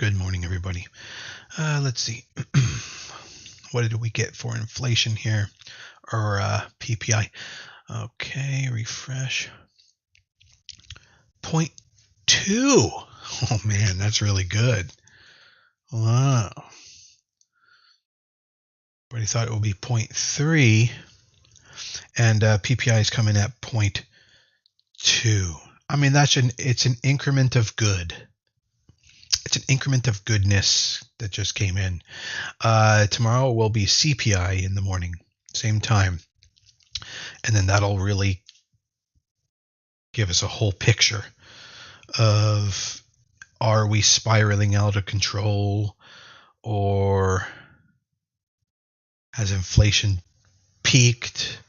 Good morning, everybody. Let's see. What did we get for inflation here? Or PPI. Okay, refresh. 0.2. Oh, man, that's really good. Wow. Everybody thought it would be 0.3. And PPI is coming at 0.2. I mean, it's an increment of good. It's an increment of goodness that just came in. Tomorrow will be CPI in the morning, same time. And then that'll really give us a whole picture of, are we spiraling out of control, or has inflation peaked?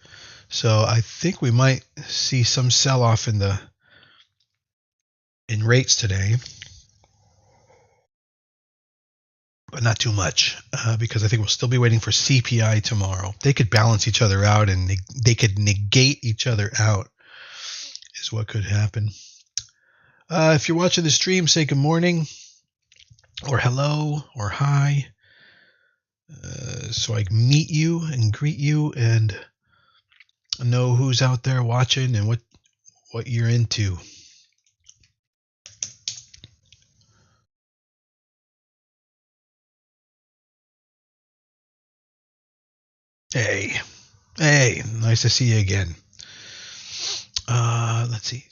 So I think we might see some sell-off in rates today, but not too much, because I think we'll still be waiting for CPI tomorrow. They could balance each other out, and they could negate each other out, is what could happen. If you're watching the stream, say good morning, or hello, or hi, so I can meet you and greet you and know who's out there watching and what you're into. Hey, nice to see you again. Let's see.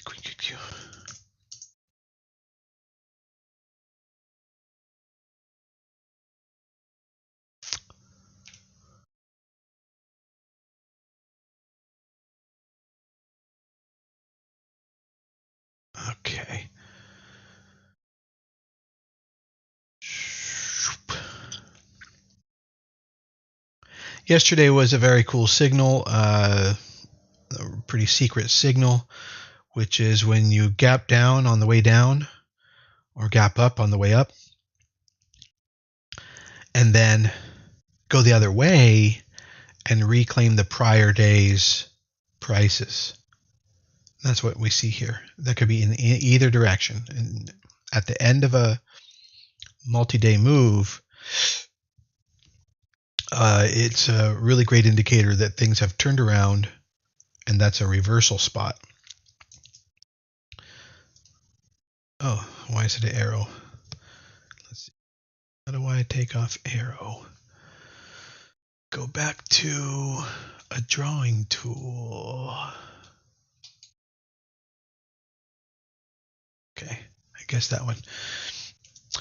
Okay. Yesterday was a very cool signal, a pretty secret signal, which is when you gap down on the way down or gap up on the way up, and then go the other way and reclaim the prior day's prices. That's what we see here. That could be in either direction. And at the end of a multi-day move, it's a really great indicator that things have turned around, and that's a reversal spot. Oh, why is it an arrow? Let's see. How do I take off arrow? Go back to a drawing tool. Okay, I guess that one.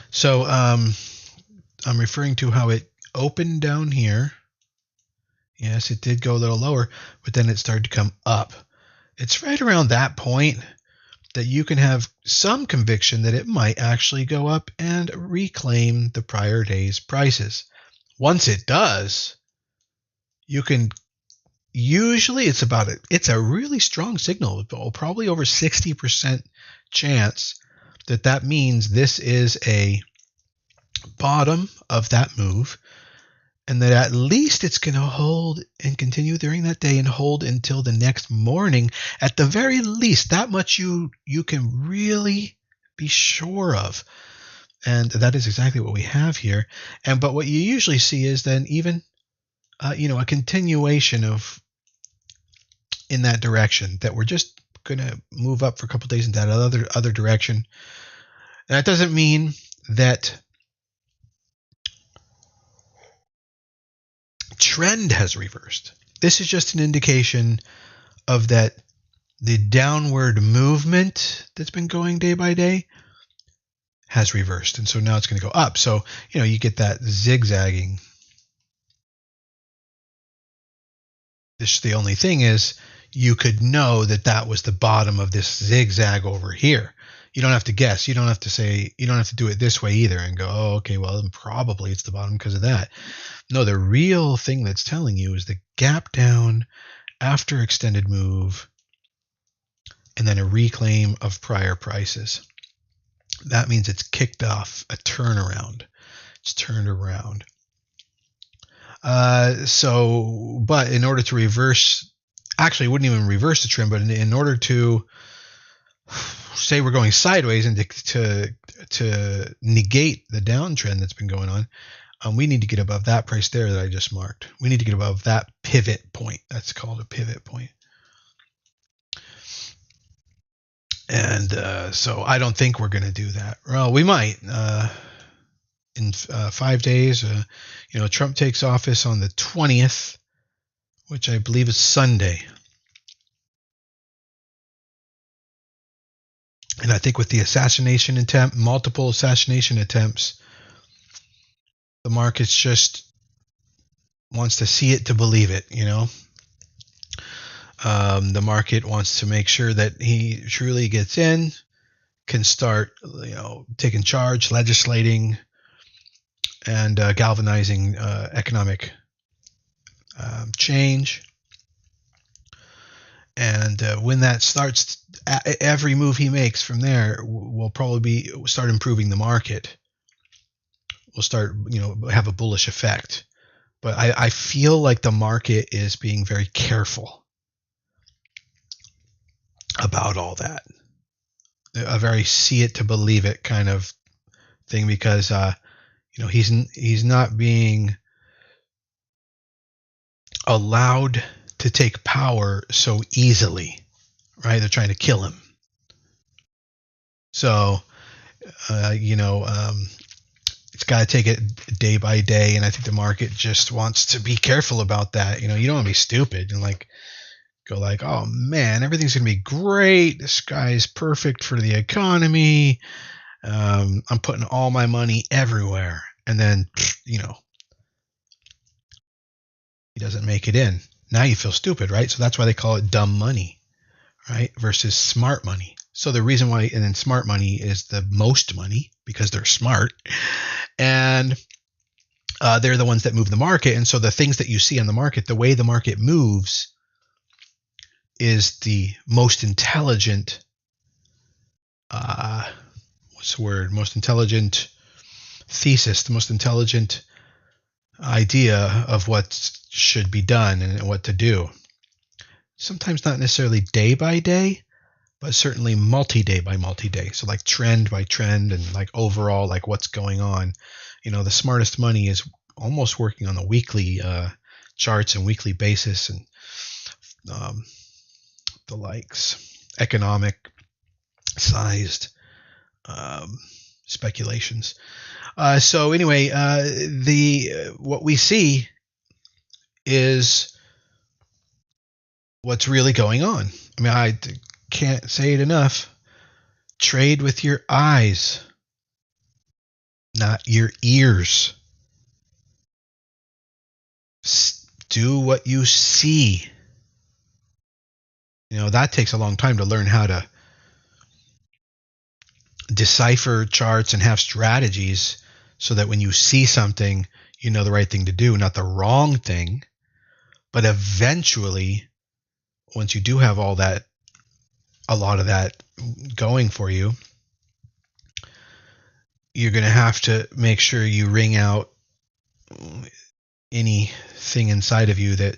So I'm referring to how it opened down here. Yes, it did go a little lower, but then it started to come up. It's right around that point that you can have some conviction that it might actually go up and reclaim the prior day's prices. Once it does, you can usually it's a really strong signal, probably over 60% chance that means this is a bottom of that move, and that at least it's going to hold and continue during that day and hold until the next morning. At the very least, that much you can really be sure of. And that is exactly what we have here. But what you usually see is then even a continuation of in that direction, that we're just going to move up for a couple of days in that other direction. And that doesn't mean that trend has reversed. This is just an indication of that the downward movement that's been going day by day has reversed, and so now it's going to go up. So you get that zigzagging. The only thing is, you could know that was the bottom of this zigzag over here. You don't have to guess. You don't have to say, you don't have to do it this way either and go, oh, okay, well, then probably it's the bottom because of that. No, the real thing that's telling you is the gap down after extended move and then a reclaim of prior prices. That means it's kicked off a turnaround. It's turned around. But in order to reverse, actually, it wouldn't even reverse the trend, but in order to say we're going sideways and to negate the downtrend that's been going on, we need to get above that price there that I just marked. We need to get above that pivot point. That's called a pivot point. And so I don't think we're going to do that. Well, we might. In 5 days, Trump takes office on the 20th, which I believe is Sunday. And I think with the assassination attempt, multiple assassination attempts, the market just wants to see it to believe it, The market wants to make sure that he truly gets in, can start, taking charge, legislating, and galvanizing economic change. And when that starts, every move he makes from there will probably start improving the market. We'll start, have a bullish effect. But I feel like the market is being very careful about all that. A very see it to believe it kind of thing, because he's not being allowed to take power so easily, right? They're trying to kill him. So, it's got to take it day by day, and I think the market just wants to be careful about that. You don't want to be stupid and go oh man, everything's going to be great. This guy's perfect for the economy. I'm putting all my money everywhere, and then he doesn't make it in. Now you feel stupid, right? So that's why they call it dumb money, right? Versus smart money. So the reason why, and then smart money is the most money because they're smart, and they're the ones that move the market. And so the things that you see on the market, the way the market moves, is the most intelligent. What's the word? Most intelligent thesis, the most intelligent idea of what should be done and what to do. Sometimes not necessarily day by day, but certainly multi-day by multi-day. So like trend by trend, and like overall, like what's going on. The smartest money is almost working on the weekly charts and weekly basis, and the likes, economic sized speculations. So anyway, what we see is what's really going on. I mean, I can't say it enough. Trade with your eyes, not your ears. Do what you see. That takes a long time to learn how to decipher charts and have strategies so that when you see something, you know the right thing to do, not the wrong thing. But eventually, once you do have a lot of that going for you, you're going to have to make sure you wring out anything inside of you that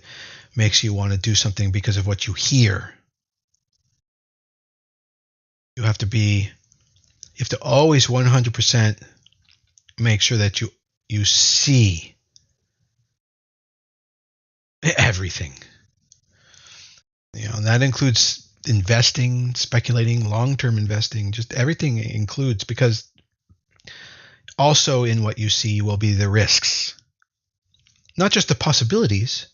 makes you want to do something because of what you hear. You have to always 100% make sure that you see everything. And that includes investing, speculating, long-term investing, just everything includes, because also in what you see will be the risks. Not just the possibilities,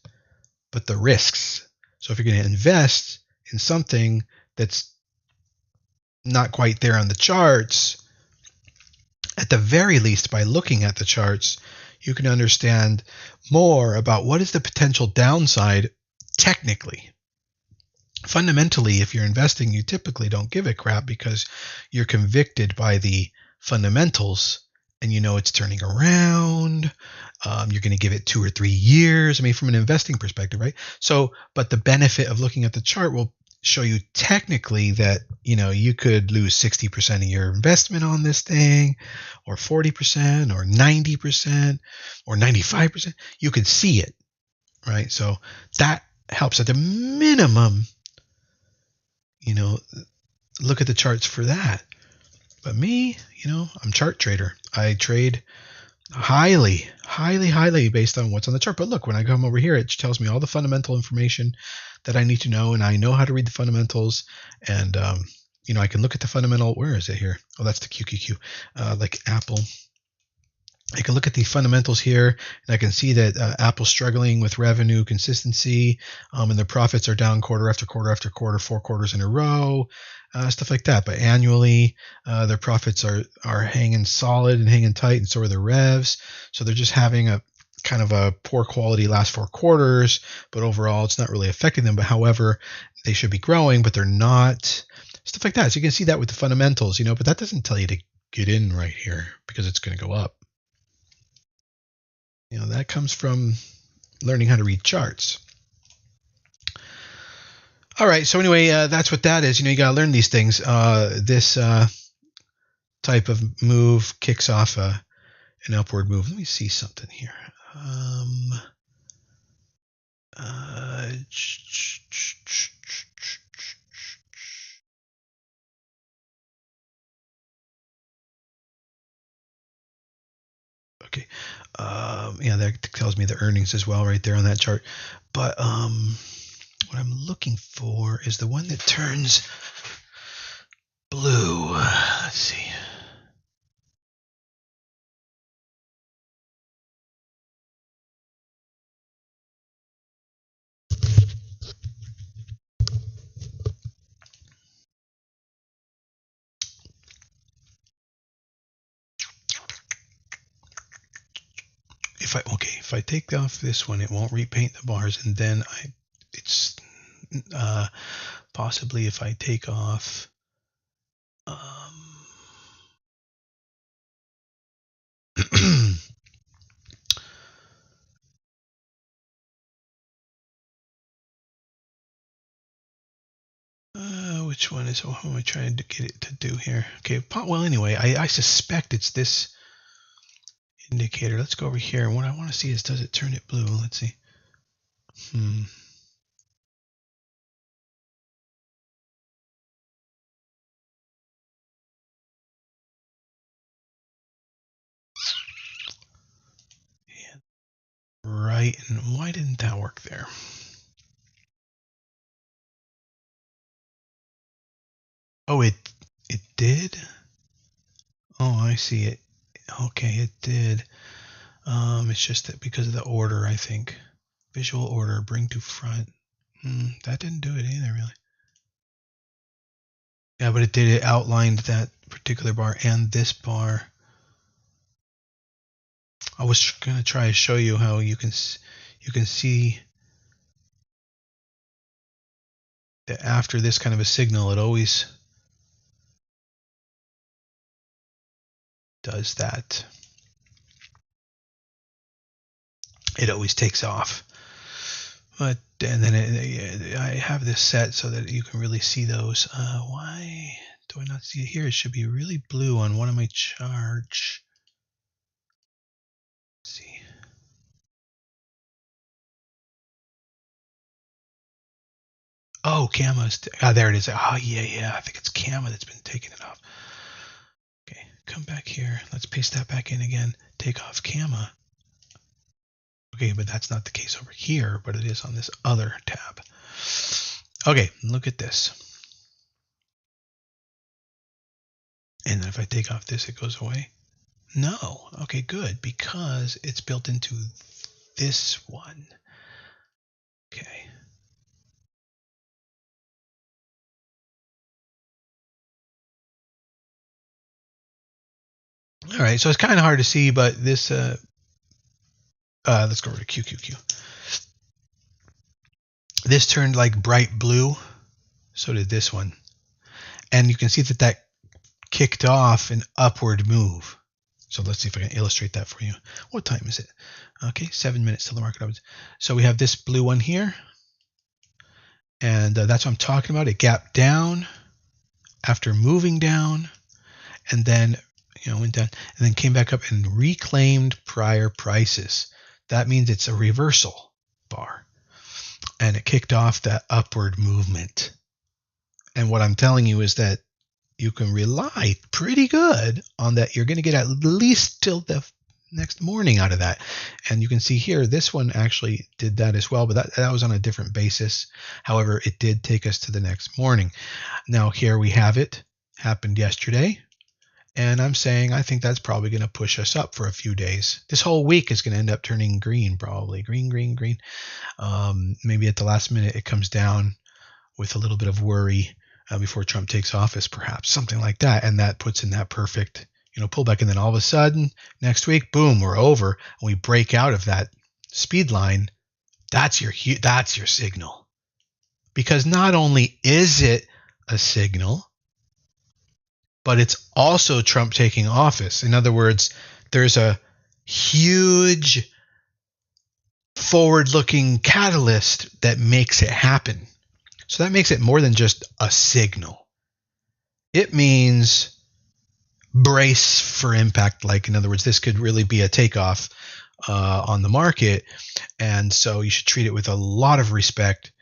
but the risks. So if you're going to invest in something that's not quite there on the charts, at the very least, by looking at the charts, you can understand more about what is the potential downside technically. Fundamentally, if you're investing, you typically don't give a crap because you're convicted by the fundamentals and it's turning around. You're going to give it 2 or 3 years. I mean, from an investing perspective, right? So, but the benefit of looking at the chart will show you technically that, you could lose 60% of your investment on this thing, or 40%, or 90%, or 95%. You could see it, right? So that helps at the minimum, look at the charts for that. But me, I'm chart trader. I trade highly based on what's on the chart. But look, when I come over here, it tells me all the fundamental information that I need to know, and I know how to read the fundamentals. And I can look at the fundamental. Where is it here? Oh, that's the QQQ, like Apple. I can look at the fundamentals here, and I can see that Apple's struggling with revenue consistency, and their profits are down quarter after quarter after quarter, 4 quarters in a row, stuff like that. But annually, their profits are hanging solid and hanging tight, and so are their revs. So they're just having a kind of a poor quality last 4 quarters, but overall, it's not really affecting them. But however, they should be growing, but they're not. Stuff like that. So you can see that with the fundamentals, but that doesn't tell you to get in right here because it's going to go up. That comes from learning how to read charts. All right. So anyway, that's what that is. You got to learn these things. This type of move kicks off an upward move. Let me see something here. Okay. That tells me the earnings as well right there on that chart. But what I'm looking for is the one that turns blue. Let's see. If I take off this one, it won't repaint the bars, and then it's possibly if I take off which one is what am I trying to get it to do here? Okay, well anyway, I suspect it's this indicator. Let's go over here, and what I want to see is, does it turn it blue? Let's see. Yeah. Right, and why didn't that work there? Oh, it did? Oh, I see it. Okay, it did. It's just that because of the order, I think. Visual order, bring to front. That didn't do it either, really. Yeah, but it did. It outlined that particular bar and this bar. I was going to try to show you how you can see that after this kind of a signal, it always does that. It always takes off. But and then I have this set so that you can really see those. Why do I not see it here? It should be really blue on one of my charts. Let's see. Oh, Gamma's. There it is. Oh, yeah. I think it's Gamma that's been taking it off. Okay, come back here. Let's paste that back in again. Take off Gamma. Okay, but that's not the case over here, but it is on this other tab. Okay, look at this. And then if I take off this, it goes away. No. Okay, good, because it's built into this one. Okay. All right, so it's kind of hard to see, but this, let's go over to QQQ. This turned like bright blue. So did this one. And you can see that kicked off an upward move. So let's see if I can illustrate that for you. What time is it? Okay, 7 minutes till the market opens. So we have this blue one here. And that's what I'm talking about. It gapped down after moving down. And then, went down. And then came back up and reclaimed prior prices. That means it's a reversal bar. And it kicked off that upward movement. And what I'm telling you is that you can rely pretty good on that. You're going to get at least till the next morning out of that. And you can see here, this one actually did that as well, but that was on a different basis. However, it did take us to the next morning. Now here we have it. Happened yesterday. And I'm saying I think that's probably going to push us up for a few days. This whole week is going to end up turning green, probably. Green, green, green. Maybe at the last minute it comes down with a little bit of worry before Trump takes office, perhaps. Something like that. And that puts in that perfect, pullback. And then all of a sudden, next week, boom, we're over. And we break out of that speed line. That's your signal. Because not only is it a signal, but it's also Trump taking office. In other words, there's a huge forward-looking catalyst that makes it happen. So that makes it more than just a signal. It means brace for impact. Like, in other words, this could really be a takeoff on the market. And so you should treat it with a lot of respect.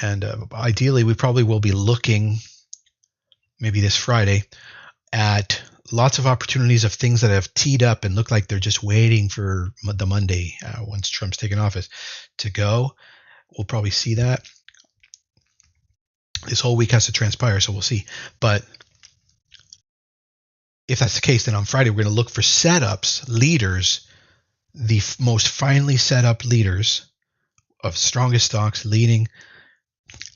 And ideally, we probably will be looking maybe this Friday at lots of opportunities of things that have teed up and look like they're just waiting for the Monday once Trump's taken office to go. We'll probably see that. This whole week has to transpire, so we'll see. But if that's the case, then on Friday we're going to look for setups, leaders, the most finely set up leaders of strongest stocks leading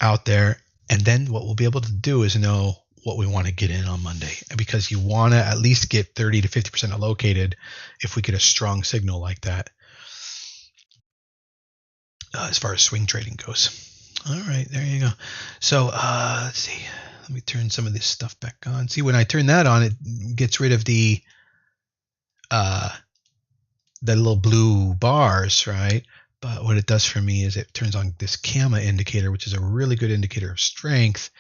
out there. And then what we'll be able to do is know what we want to get in on Monday, because you want to at least get 30 to 50% allocated if we get a strong signal like that as far as swing trading goes. All right, there you go. So let's see. Let me turn some of this stuff back on. See, when I turn that on, it gets rid of the little blue bars, right? But what it does for me is it turns on this gamma indicator, which is a really good indicator of strength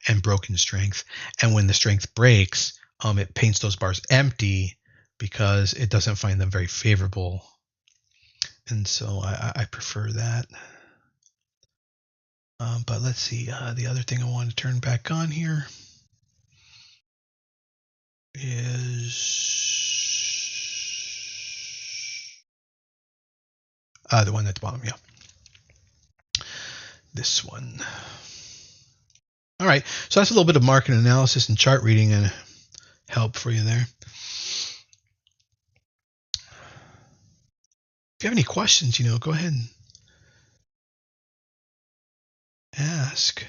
and broken strength. And when the strength breaks, it paints those bars empty because it doesn't find them very favorable. And so I prefer that. But let's see. The other thing I want to turn back on here is the one at the bottom. Yeah. This one. All right, so that's a little bit of market analysis and chart reading and help for you there. If you have any questions, go ahead and ask.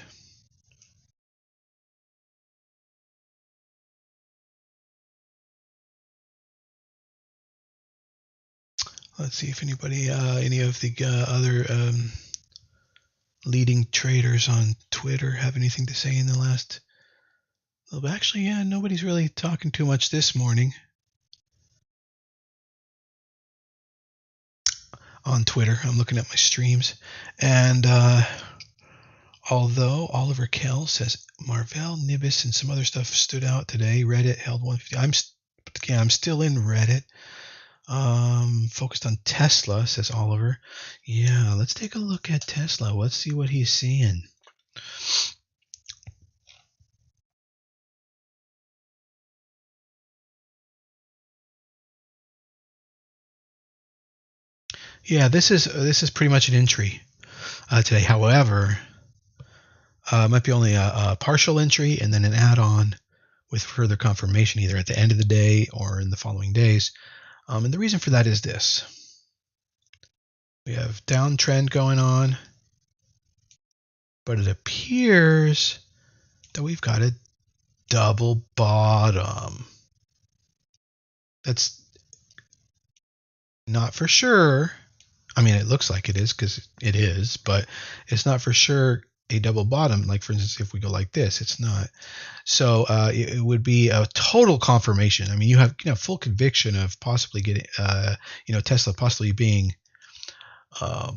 Let's see if anybody, any of the other leading traders on Twitter have anything to say in the last little bit. Actually, yeah, nobody's really talking too much this morning on Twitter. I'm looking at my streams, and although Oliver Kell says Marvell, Nibis, and some other stuff stood out today, Reddit held 150. I'm still in Reddit. Focused on Tesla, says Oliver. Yeah, let's take a look at Tesla. Let's see what he's seeing. Yeah, this is pretty much an entry today. However, it might be only a partial entry and then an add-on with further confirmation either at the end of the day or in the following days. And the reason for that is this. We have downtrend going on, but it appears that we've got a double bottom. That's not for sure. I mean, it looks like it is because it is, but it's not for sure a double bottom. Like, for instance, if we go like this, it's not. So it would be a total confirmation. I mean, you have full conviction of possibly getting, Tesla possibly being a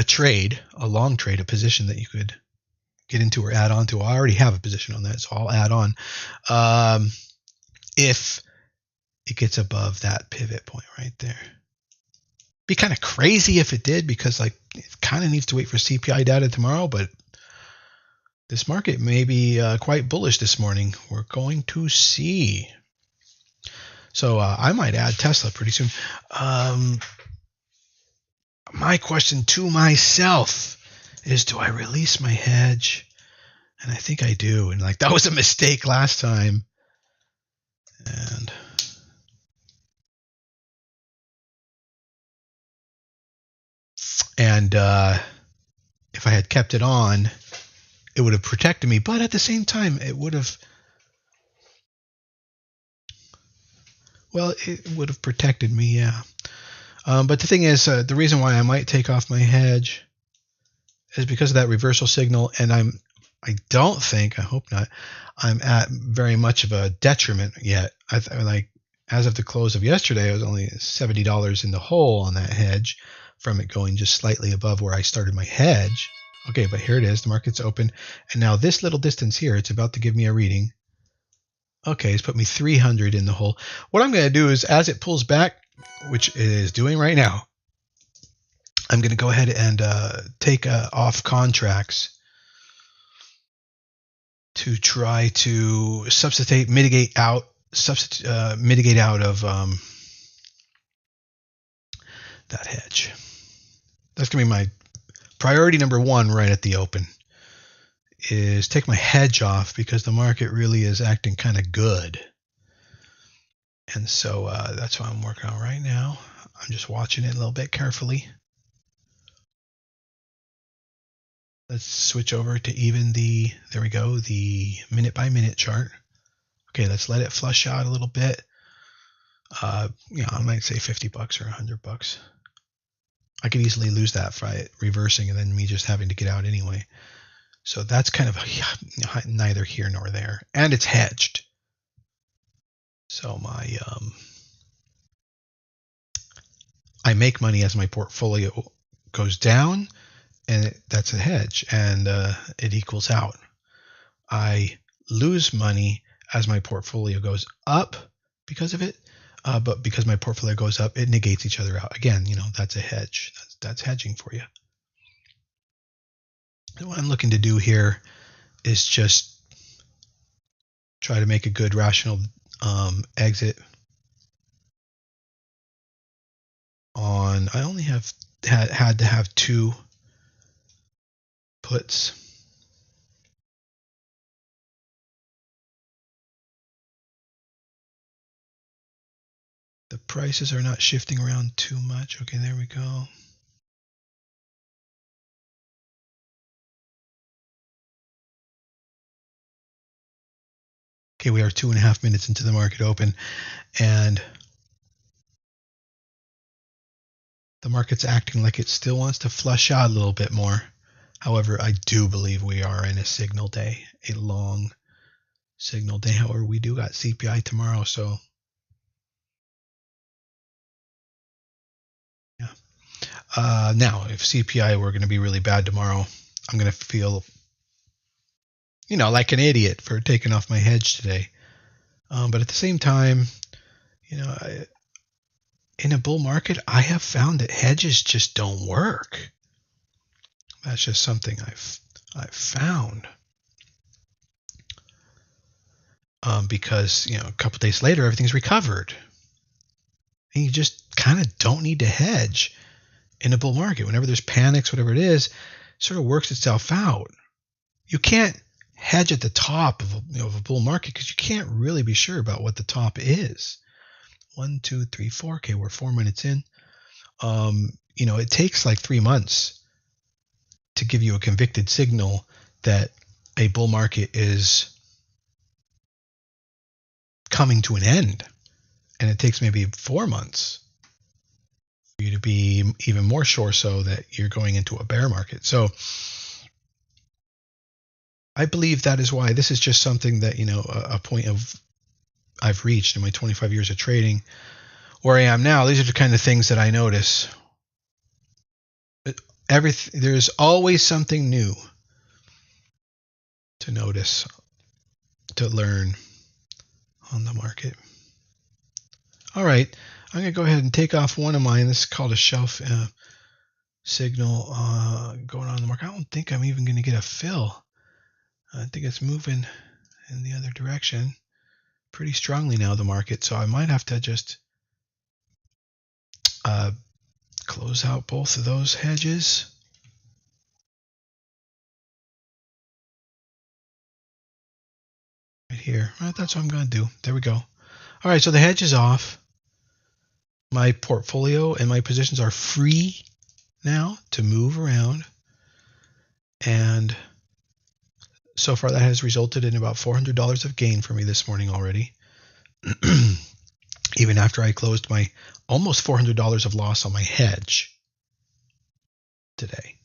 trade, a long trade, a position that you could get into or add on to. I already have a position on that, so I'll add on. If it gets above that pivot point right there. Be kind of crazy if it did, because it kind of needs to wait for CPI data tomorrow, but this market may be quite bullish this morning. We're going to see. So I might add Tesla pretty soon. My question to myself is, do I release my hedge? And I think I do. And like, that was a mistake last time. And if I had kept it on, it would have protected me. But at the same time, it would have, well, it would have protected me, yeah. But the thing is, the reason why I might take off my hedge is because of that reversal signal, and I don't think, I hope not, I'm at very much of a detriment yet. Like, as of the close of yesterday, I was only $70 in the hole on that hedge from it going just slightly above where I started my hedge. Okay, but here it is. The market's open, and now this little distance here, it's about to give me a reading. Okay, it's put me 300 in the hole. What I'm going to do is, as it pulls back, which it is doing right now, I'm going to go ahead and take off contracts to try to mitigate out of that hedge. That's going to be my priority number one right at the open, is take my hedge off, because the market really is acting kind of good. And so that's what I'm working on right now. I'm just watching it a little bit carefully. Let's switch over to even there we go, the minute by minute chart. Okay, let's let it flush out a little bit. I might say $50 or $100. I could easily lose that by it reversing and then me just having to get out anyway. So that's kind of neither here nor there. And it's hedged. So my I make money as my portfolio goes down, and that's a hedge, and it equals out. I lose money as my portfolio goes up because of it, but because my portfolio goes up, it negates each other out. Again, that's a hedge. That's hedging for you. And what I'm looking to do here is just try to make a good rational exit on. I only had to have 2 puts. The prices are not shifting around too much. Okay, there we go. Okay, we are 2.5 minutes into the market open, and the market's acting like it still wants to flush out a little bit more. However, I do believe we are in a signal day, a long signal day. However, we do got CPI tomorrow, so yeah. Now, if CPI were going to be really bad tomorrow, I'm going to feel, like an idiot for taking off my hedge today. But at the same time, in a bull market, I have found that hedges just don't work. That's just something I've found. Because a couple days later, everything's recovered, and you just kind of don't need to hedge in a bull market. Whenever there's panics, whatever it is, it sort of works itself out. You can't hedge at the top of a bull market, because you can't really be sure about what the top is. 1, 2, 3, 4. Okay, we're 4 minutes in. It takes like 3 months to give you a convicted signal that a bull market is coming to an end, and it takes maybe 4 months for you to be even more sure so that you're going into a bear market. So I believe that is why this is just something that a point I've reached in my 25 years of trading where I am now. These are the kind of things that I notice. There's always something new to notice, to learn on the market. All right, I'm going to go ahead and take off one of mine. This is called a shelf signal going on in the market. I don't think I'm even going to get a fill. I think it's moving in the other direction pretty strongly now, the market. So I might have to just close out both of those hedges. Right here. Well, that's what I'm going to do. There we go. All right, so the hedge is off. My portfolio and my positions are free now to move around. And so far that has resulted in about $400 of gain for me this morning already. Even after I closed my almost $400 of loss on my hedge today.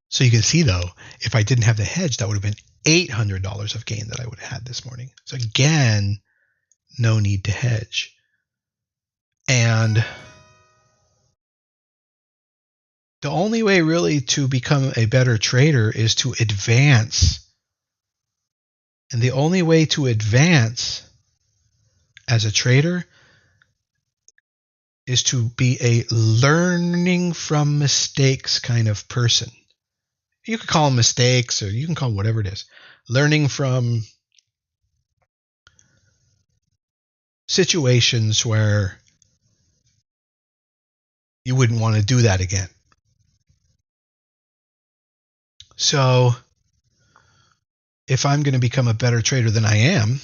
So you can see, though, if I didn't have the hedge, that would have been $800 of gain that I would have had this morning. So again, no need to hedge. And the only way really to become a better trader is to advance. And the only way to advance as a trader is to be a learning from mistakes kind of person. You can call them mistakes, or you can call them whatever it is. Learning from situations where you wouldn't want to do that again. So if I'm going to become a better trader than I am,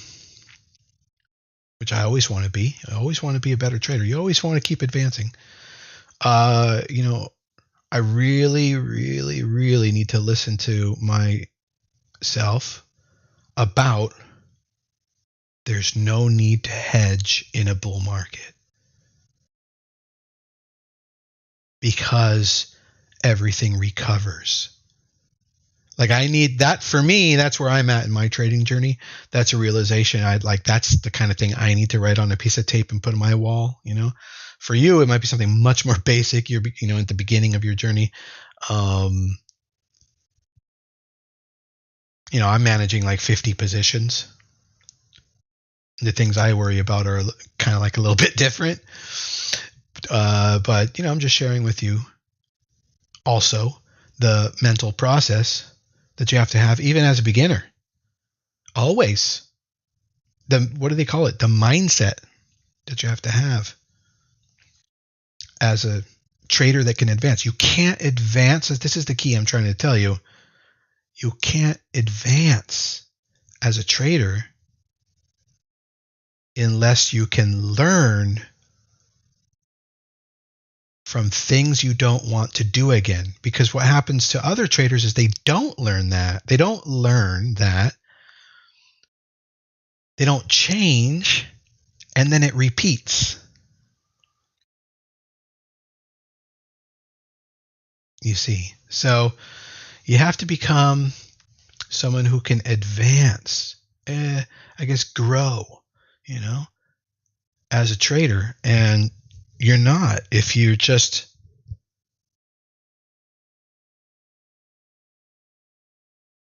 which I always want to be, I always want to be a better trader. You always want to keep advancing. I really, really, really need to listen to myself about there's no need to hedge in a bull market because everything recovers. Like I need that for me. That's where I'm at in my trading journey. That's a realization. That's the kind of thing I need to write on a piece of tape and put on my wall. For you, it might be something much more basic. You're, at the beginning of your journey. I'm managing like 50 positions. The things I worry about are kind of like a little bit different. But I'm just sharing with you also the mental process that you have to have even as a beginner. Always. What do they call it? The mindset that you have to have as a trader that can advance. You can't advance. This is the key I'm trying to tell you. You can't advance as a trader unless you can learn from things you don't want to do again. Because what happens to other traders is they don't learn that. They don't learn that. They don't change, and then it repeats. You see. So you have to become someone who can advance, grow, as a trader. And you're not if you're just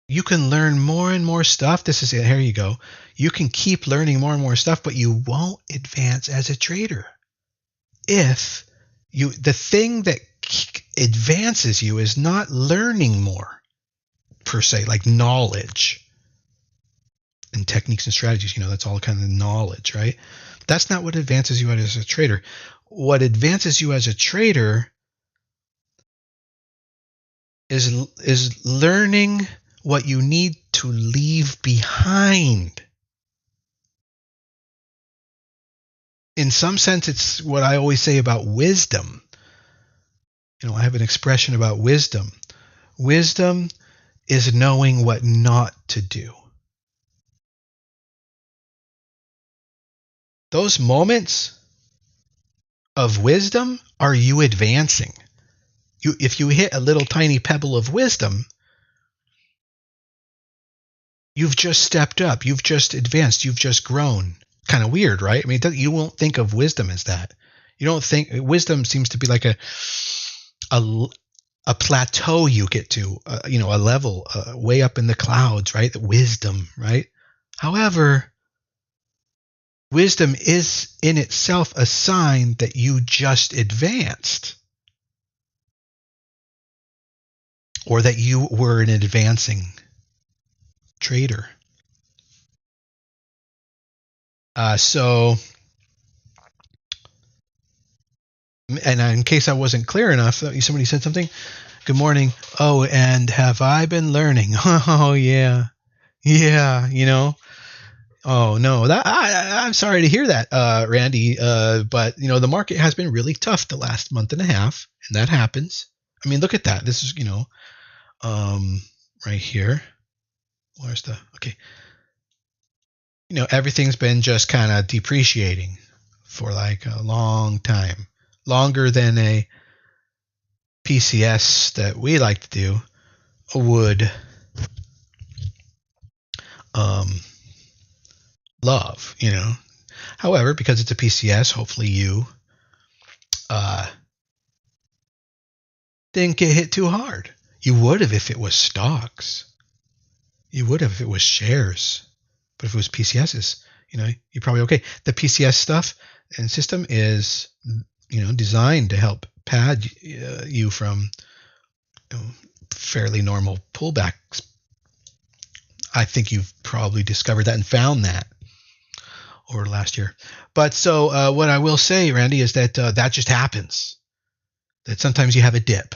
you can learn more and more stuff. Here you go. You can keep learning more and more stuff, but you won't advance as a trader. If the thing that advances you is not learning more per se, like knowledge and techniques and strategies, that's all kind of knowledge, right? That's not what advances you as a trader. What advances you as a trader is learning what you need to leave behind. In some sense, it's what I always say about wisdom. I have an expression about wisdom. Wisdom is knowing what not to do. Those moments of wisdom are you advancing. If you hit a little tiny pebble of wisdom, you've just stepped up. You've just advanced. You've just grown. Kind of weird, right? I mean, you won't think of wisdom as that. You don't think wisdom seems to be like a plateau you get to, a level way up in the clouds, right? Wisdom, right? However, wisdom is in itself a sign that you just advanced, or that you were in advancing trader. So, and in case I wasn't clear enough, somebody said something. Good morning. Oh, and have I been learning? Oh, yeah. Yeah, Oh, no. I'm sorry to hear that, Randy. But, the market has been really tough the last month and a half, and that happens. I mean, look at that. This is, right here. Where's the, okay. Everything's been just kind of depreciating for like a long time, longer than a PCS that we like to do would love, However, because it's a PCS, hopefully you didn't get hit too hard. You would have if it was stocks. You would have if it was shares. But if it was PCSs, you're probably okay. The PCS stuff and system is, designed to help pad you from fairly normal pullbacks. I think you've probably discovered that and found that over last year. But so what I will say, Randy, is that that just happens. That sometimes you have a dip.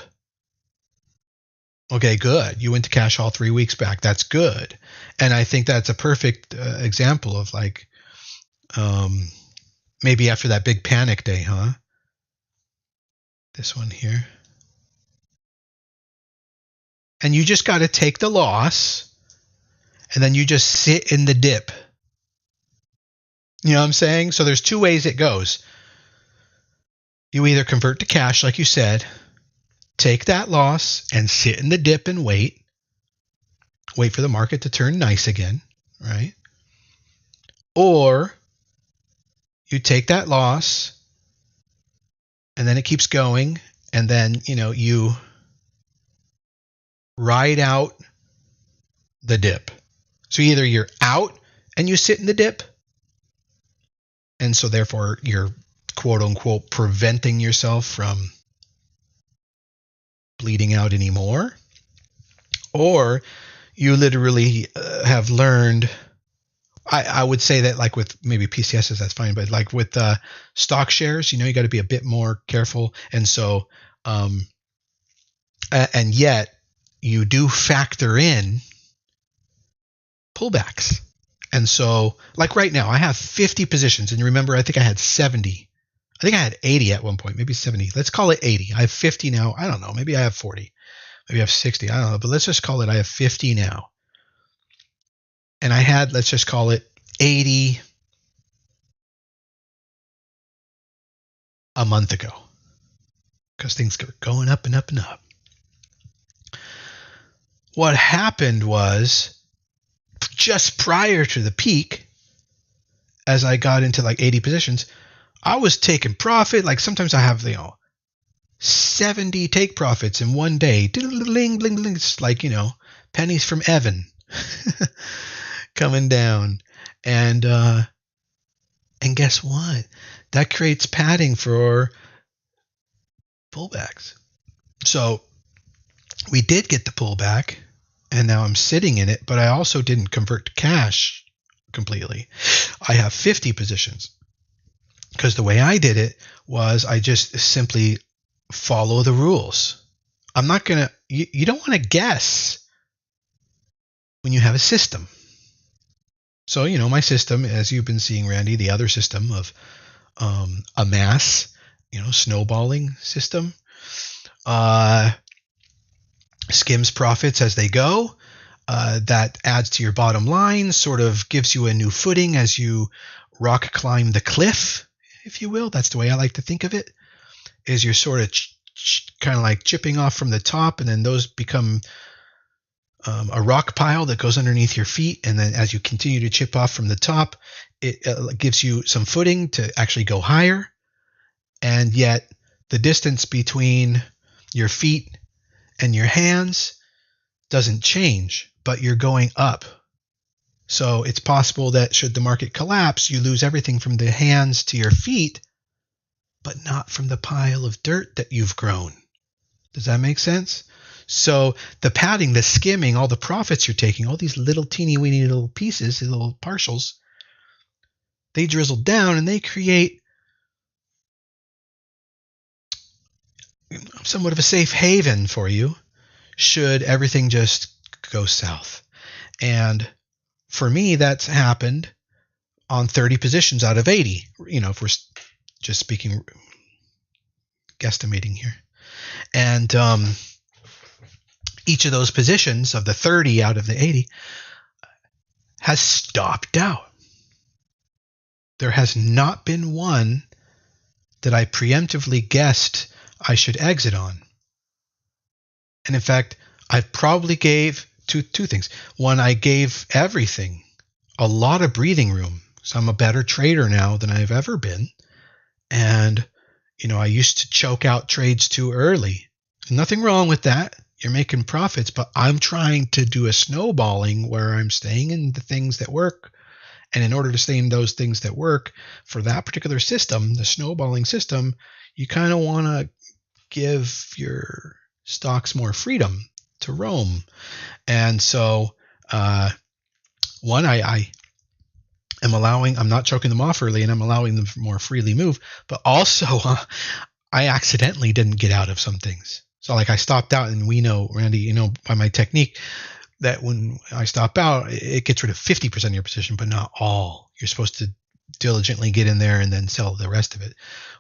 Okay, good. You went to cash all 3 weeks back. That's good. And I think that's a perfect example of like maybe after that big panic day, huh? This one here. And you just got to take the loss and then you just sit in the dip. You know what I'm saying? So there's two ways it goes. You either convert to cash, like you said, take that loss and sit in the dip and wait for the market to turn nice again, right? Or you take that loss and then it keeps going and then, you ride out the dip. So either you're out and you sit in the dip, and so therefore you're quote unquote preventing yourself from bleeding out anymore, or you literally have learned. I would say that like with maybe PCSs, that's fine, but like with stock shares, you got to be a bit more careful. And so, and yet you do factor in pullbacks. And so, like right now, I have 50 positions. And remember, I think I had 70. I think I had 80 at one point, maybe 70. Let's call it 80. I have 50 now. I don't know. Maybe I have 40. Maybe I have 60. I don't know. But let's just call it I have 50 now. And I had, let's just call it 80 a month ago. Because things are going up and up and up. What happened was, just prior to the peak, as I got into like 80 positions, I was taking profit. Like sometimes I have, 70 take profits in one day. Bling, bling, bling. It's like, pennies from Evan coming down. And guess what? That creates padding for pullbacks. So we did get the pullback, and now I'm sitting in it, but I also didn't convert to cash completely. I have 50 positions because the way I did it was I just simply follow the rules. I'm not going to, you don't want to guess when you have a system. So, my system, as you've been seeing, Randy, the other system of a mass, snowballing system, skims profits as they go. That adds to your bottom line, sort of gives you a new footing as you rock climb the cliff, if you will. That's the way I like to think of it, is you're sort of kind of like chipping off from the top, and then those become a rock pile that goes underneath your feet. And then as you continue to chip off from the top, it gives you some footing to actually go higher. And yet the distance between your feet and your hands doesn't change, but you're going up. So it's possible that should the market collapse, you lose everything from the hands to your feet, but not from the pile of dirt that you've grown. Does that make sense? So the padding, the skimming, all the profits you're taking, all these little teeny weeny little pieces, these little partials, they drizzle down and they create somewhat of a safe haven for you should everything just go south. And for me, that's happened on 30 positions out of 80, if we're just speaking, guesstimating here. And each of those positions of the 30 out of the 80 has stopped out. There has not been one that I preemptively guessed I should exit on. And in fact, I probably gave two things. One, I gave everything a lot of breathing room. So I'm a better trader now than I've ever been. And, I used to choke out trades too early. Nothing wrong with that. You're making profits, but I'm trying to do a snowballing where I'm staying in the things that work. And in order to stay in those things that work for that particular system, the snowballing system, you kind of want to give your stocks more freedom to roam. And so, one, I am I'm not choking them off early, and I'm allowing them to more freely move. But also, I accidentally didn't get out of some things. So like I stopped out, and we know, Randy, by my technique, that when I stop out, it gets rid of 50% of your position, but not all. You're supposed to diligently get in there and then sell the rest of it.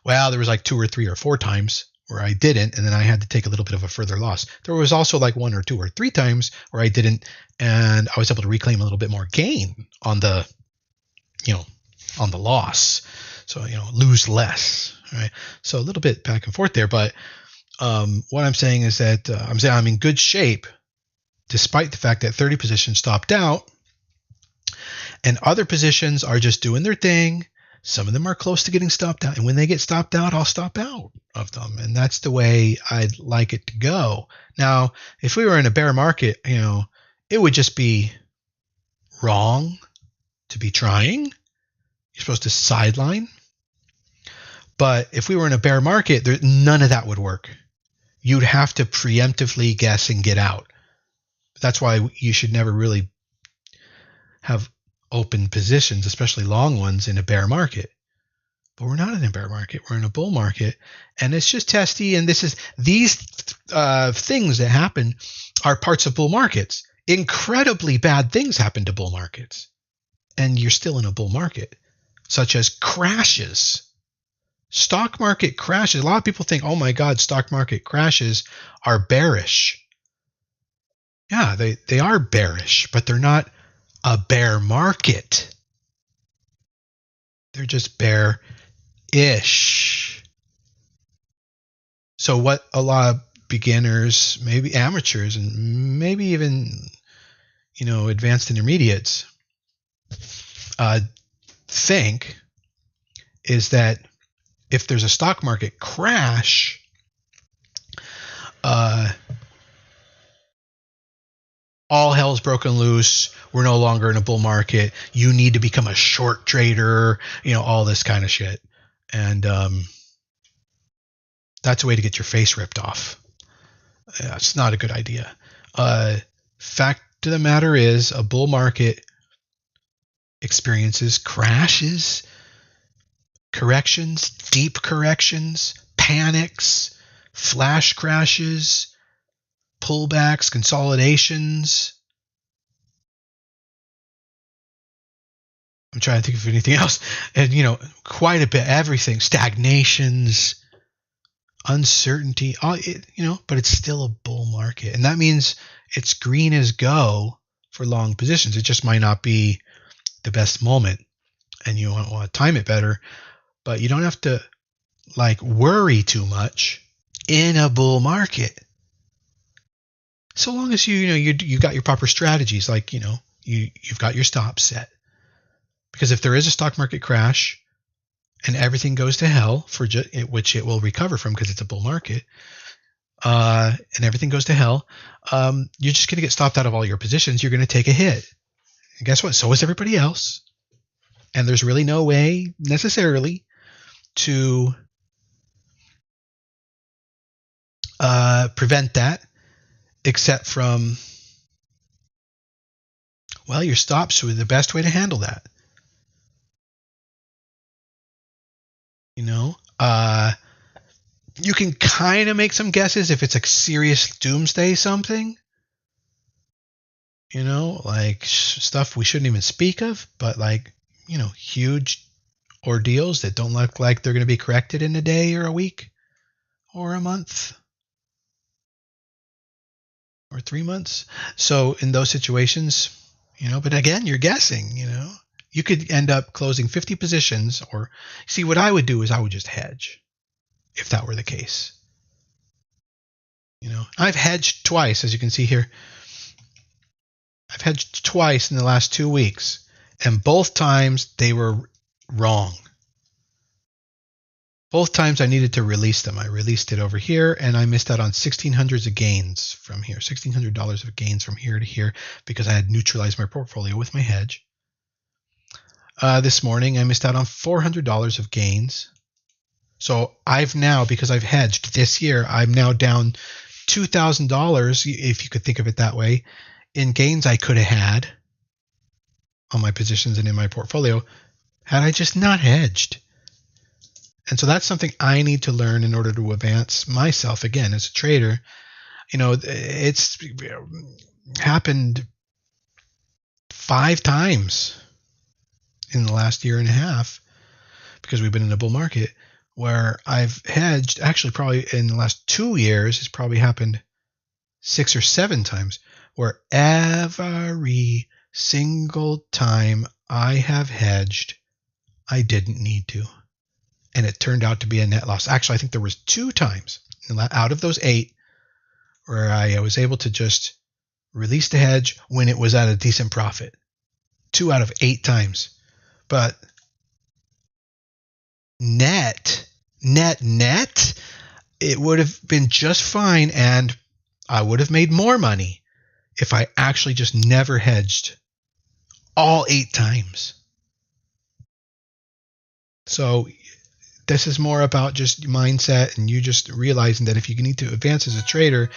Well, there was like 2 or 3 or 4 times where I didn't, and then I had to take a little bit of a further loss. There was also like 1 or 2 or 3 times where I didn't, and I was able to reclaim a little bit more gain on the, on the loss. So, lose less, right? So a little bit back and forth there, but what I'm saying is that I'm in good shape, despite the fact that 30 positions stopped out, and other positions are just doing their thing. Some of them are close to getting stopped out, and when they get stopped out, I'll stop out of them, and that's the way I'd like it to go. Now, if we were in a bear market, it would just be wrong to be trying. You're supposed to sideline. But if we were in a bear market, none of that would work. You'd have to preemptively guess and get out. That's why you should never really have open positions, especially long ones, in a bear market. But we're not in a bear market. We're in a bull market, and it's just testy. And these things that happen are parts of bull markets. Incredibly bad things happen to bull markets, and you're still in a bull market, such as crashes. Stock market crashes. A lot of people think, oh my God, stock market crashes are bearish. Yeah, they are bearish, but they're not a bear market. They're just bear-ish. So what a lot of beginners, maybe amateurs, and maybe even, advanced intermediates think is that if there's a stock market crash, all hell's broken loose. We're no longer in a bull market. You need to become a short trader, all this kind of shit. And that's a way to get your face ripped off. It's not a good idea. Fact of the matter is, a bull market experiences crashes, corrections, deep corrections, panics, flash crashes, pullbacks, consolidations. I'm trying to think of anything else. And, quite a bit, everything, stagnations, uncertainty, but it's still a bull market. And that means it's green as go for long positions. It just might not be the best moment, and you want to time it better, but you don't have to worry too much in a bull market. So long as you've got your proper strategies, you've got your stops set. Because if there is a stock market crash and everything goes to hell, which it will recover from because it's a bull market, and everything goes to hell, you're just going to get stopped out of all your positions. You're going to take a hit. And guess what? So is everybody else. And there's really no way necessarily to prevent that. except from, well, your stops were the best way to handle that. You know, you can kind of make some guesses if it's a serious doomsday something. You know, like stuff we shouldn't even speak of, but like, you know, huge ordeals that don't look like they're going to be corrected in a day or a week or a month or 3 months. So in those situations, you know, but again, you're guessing, you know, you could end up closing 50 positions. Or see, what I would do is I would just hedge if that were the case. You know, I've hedged twice, as you can see here. I've hedged twice in the last 2 weeks, and both times they were wrong. Both times I needed to release them. I released it over here, and I missed out on $1,600 of gains from here, $1,600 of gains from here to here, because I had neutralized my portfolio with my hedge. This morning, I missed out on $400 of gains. So I've now, because I've hedged this year, I'm now down $2,000, if you could think of it that way, in gains I could have had on my positions and in my portfolio had I just not hedged. And so that's something I need to learn in order to advance myself again as a trader. You know, it's happened 5 times in the last year and a half, because we've been in a bull market, where I've hedged. Actually, probably in the last 2 years, it's probably happened 6 or 7 times, where every single time I have hedged, I didn't need to. And it turned out to be a net loss. Actually, I think there was 2 times out of those 8 where I was able to just release the hedge when it was at a decent profit. 2 out of 8 times. But net, it would have been just fine, and I would have made more money if I actually just never hedged all 8 times. So this is more about just mindset, and you just realizing that if you need to advance as a trader,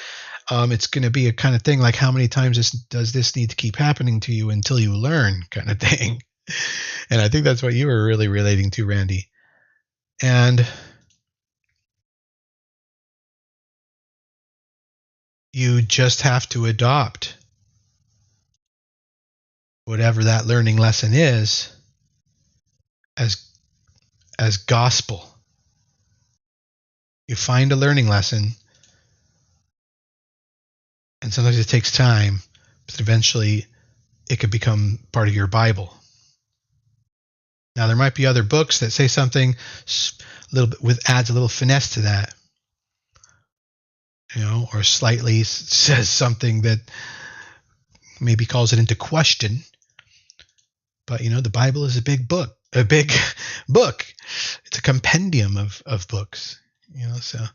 it's going to be a kind of thing like, how many times does this need to keep happening to you until you learn, kind of thing. And I think that's what you were really relating to, Randy. And you just have to adopt whatever that learning lesson is as gospel. You find a learning lesson, and sometimes it takes time, but eventually it could become part of your Bible. Now, there might be other books that say something a little bit adds a little finesse to that, you know, or slightly says something that maybe calls it into question. But, you know, the Bible is a big book. It's a compendium of books, you know. So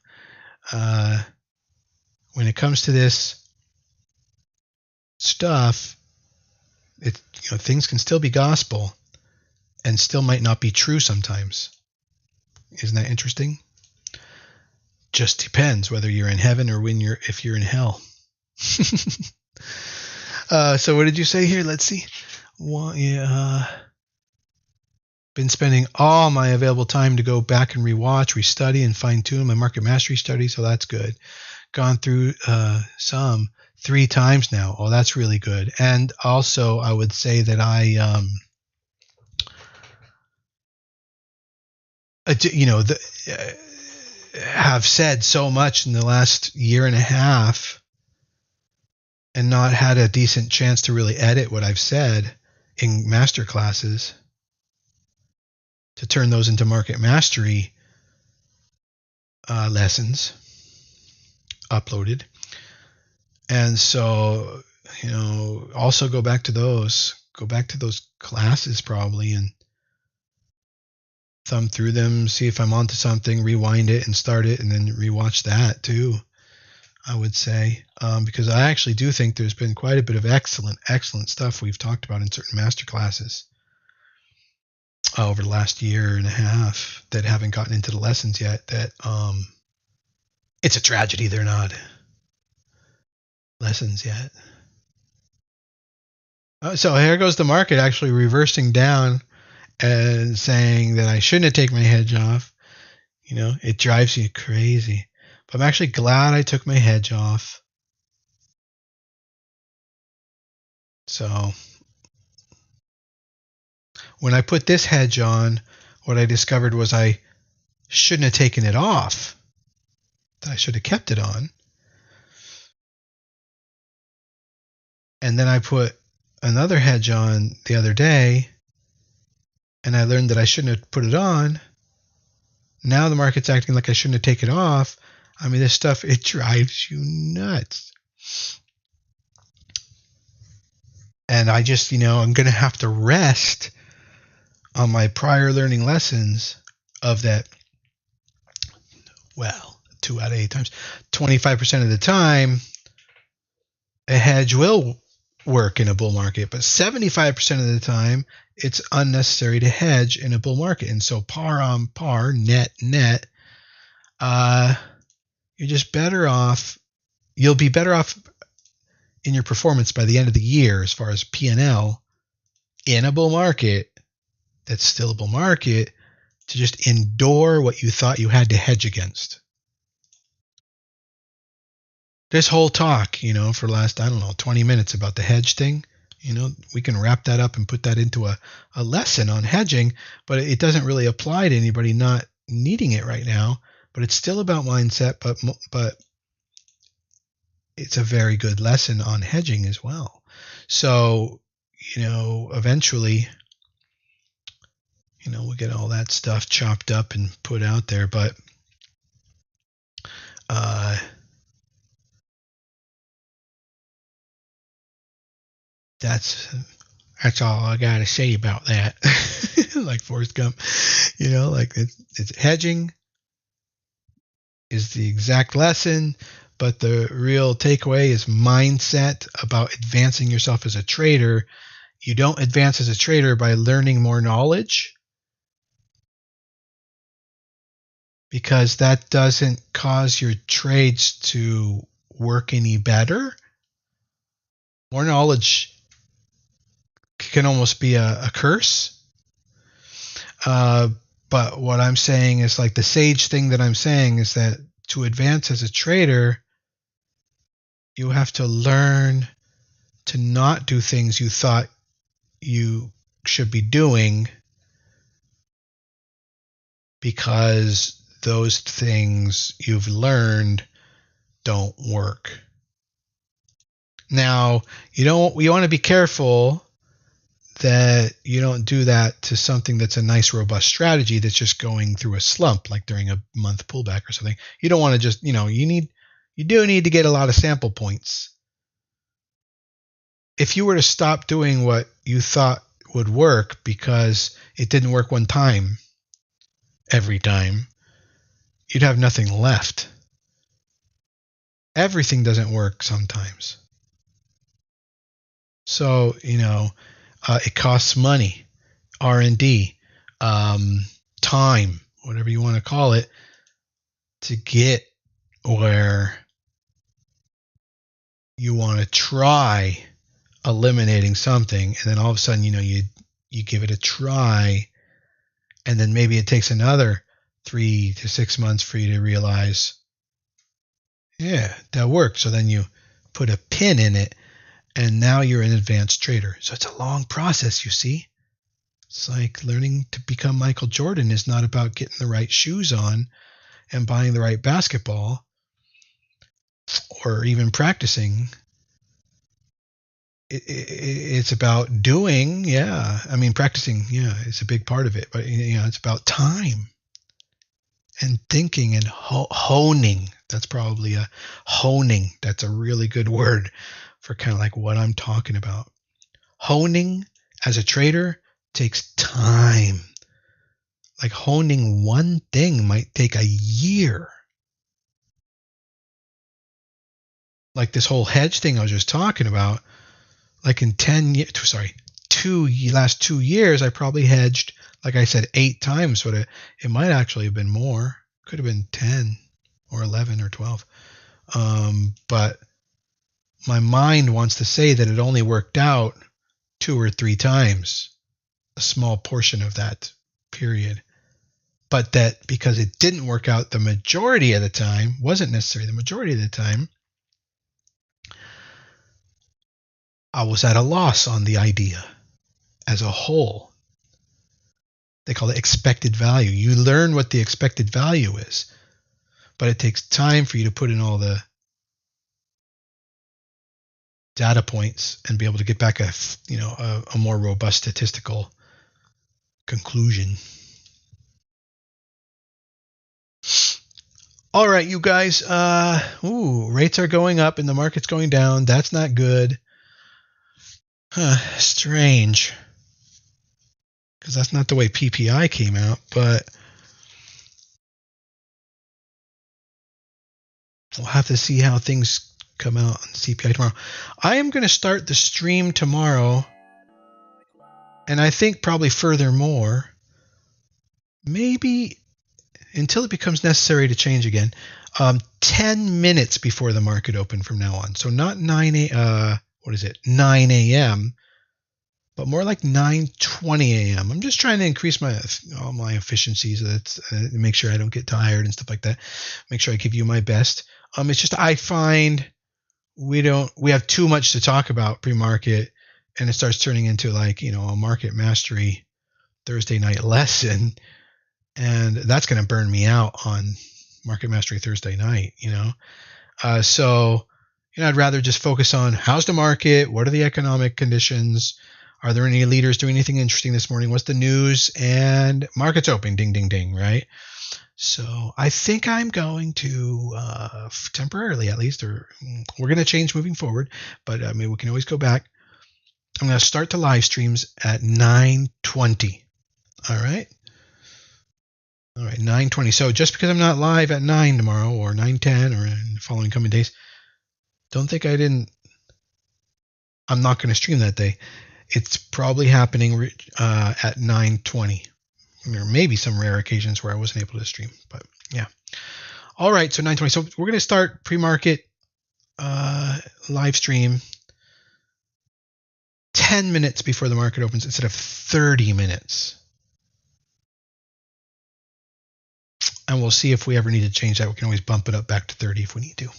when it comes to this stuff, things can still be gospel and still might not be true sometimes. Isn't that interesting? Just depends whether you're in heaven or if you're in hell. So what did you say here? Let's see. Been spending all my available time to go back and rewatch, restudy, and fine-tune my market mastery study, so that's good. Gone through some 3 times now. Oh, that's really good. And also, I would say that I have said so much in the last year and a half and not had a decent chance to really edit what I've said in master classes to turn those into market mastery lessons uploaded. And so, also go back to those classes probably and thumb through them, see if I'm onto something, rewind it and start it, and then rewatch that too, I would say, because I actually do think there's been quite a bit of excellent stuff we've talked about in certain master classes over the last year and a half that haven't gotten into the lessons yet, that it's a tragedy they're not. lessons yet. So here goes the market actually reversing down and saying that I shouldn't have taken my hedge off. It drives you crazy. But I'm actually glad I took my hedge off. So when I put this hedge on, what I discovered was I shouldn't have taken it off. I should have kept it on. And then I put another hedge on the other day, and I learned that I shouldn't have put it on. Now the market's acting like I shouldn't have taken it off. I mean, this stuff, it drives you nuts. And I just, I'm going to have to rest on my prior learning lessons of that. Well, 2 out of 8 times, 25% of the time, a hedge will work in a bull market, but 75% of the time, it's unnecessary to hedge in a bull market. And so par on par, net, you're just better off. You'll be better off in your performance by the end of the year as far as P&L in a bull market that's still a bull market to just endure what you thought you had to hedge against. This whole talk, for the last, 20 minutes about the hedge thing, we can wrap that up and put that into a lesson on hedging, but it doesn't really apply to anybody not needing it right now. But it's still about mindset, but it's a very good lesson on hedging as well. So, eventually, we'll get all that stuff chopped up and put out there, but that's all I got to say about that. Like Forrest Gump, like it's hedging is the exact lesson, but the real takeaway is mindset about advancing yourself as a trader. You don't advance as a trader by learning more knowledge, because that doesn't cause your trades to work any better. More knowledge can almost be a curse. But what I'm saying is, like, the sage thing that I'm saying is that to advance as a trader, you have to learn to not do things you thought you should be doing because those things you've learned don't work. Now, you want to be careful that you don't do that to something that's a nice, robust strategy that's just going through a slump, like during a month pullback or something. You don't want to just, you do need to get a lot of sample points. If you were to stop doing what you thought would work because it didn't work one time, every time, you'd have nothing left. Everything doesn't work sometimes. So, it costs money, R&D, time, whatever you want to call it, to get where you want to try eliminating something. And then all of a sudden, you give it a try, and then maybe it takes another 3 to 6 months for you to realize, yeah, that worked. So then you put a pin in it, and now you're an advanced trader. So it's a long process, you see. It's like learning to become Michael Jordan is not about getting the right shoes on and buying the right basketball or even practicing. It's about doing, practicing, it's a big part of it. But, it's about time and thinking and honing. That's probably a honing. That's a really good word for kind of like what I'm talking about. Honing as a trader takes time. Like honing one thing might take a year. Like this whole hedge thing I was just talking about, like in last 2 years, I probably hedged, like I said, 8 times, but it might actually have been more. Could have been 10 or 11 or 12. But my mind wants to say that it only worked out 2 or 3 times, a small portion of that period. But that because it didn't work out the majority of the time, wasn't necessarily the majority of the time, I was at a loss on the idea as a whole. They call it expected value. You learn what the expected value is, but it takes time for you to put in all the data points and be able to get back a more robust statistical conclusion. All right, you guys. Rates are going up and the market's going down. That's not good. Strange. Because that's not the way PPI came out, but we'll have to see how things come out on CPI tomorrow. I am going to start the stream tomorrow, and I think probably furthermore, maybe until it becomes necessary to change again, 10 minutes before the market open from now on. So not 9 a.m., but more like 9:20 a.m. I'm just trying to increase all my efficiencies. Make sure I don't get tired and stuff like that. Make sure I give you my best. It's just I find we have too much to talk about pre-market, and it starts turning into a market mastery Thursday night lesson, and that's going to burn me out on market mastery Thursday night. So I'd rather just focus on how's the market, what are the economic conditions. Are there any leaders doing anything interesting this morning? What's the news? And market's open. Ding, ding, ding, right? So I think I'm going to, temporarily at least, or we're going to change moving forward, but maybe we can always go back. I'm going to start the live streams at 9:20. All right? All right, 9:20. So just because I'm not live at 9 tomorrow or 9:10 or in the following coming days, don't think I'm not going to stream that day. It's probably happening at 9:20. There may be some rare occasions where I wasn't able to stream, but yeah. All right, so 9:20. So we're going to start pre-market live stream 10 minutes before the market opens instead of 30 minutes. And we'll see if we ever need to change that. We can always bump it up back to 30 if we need to.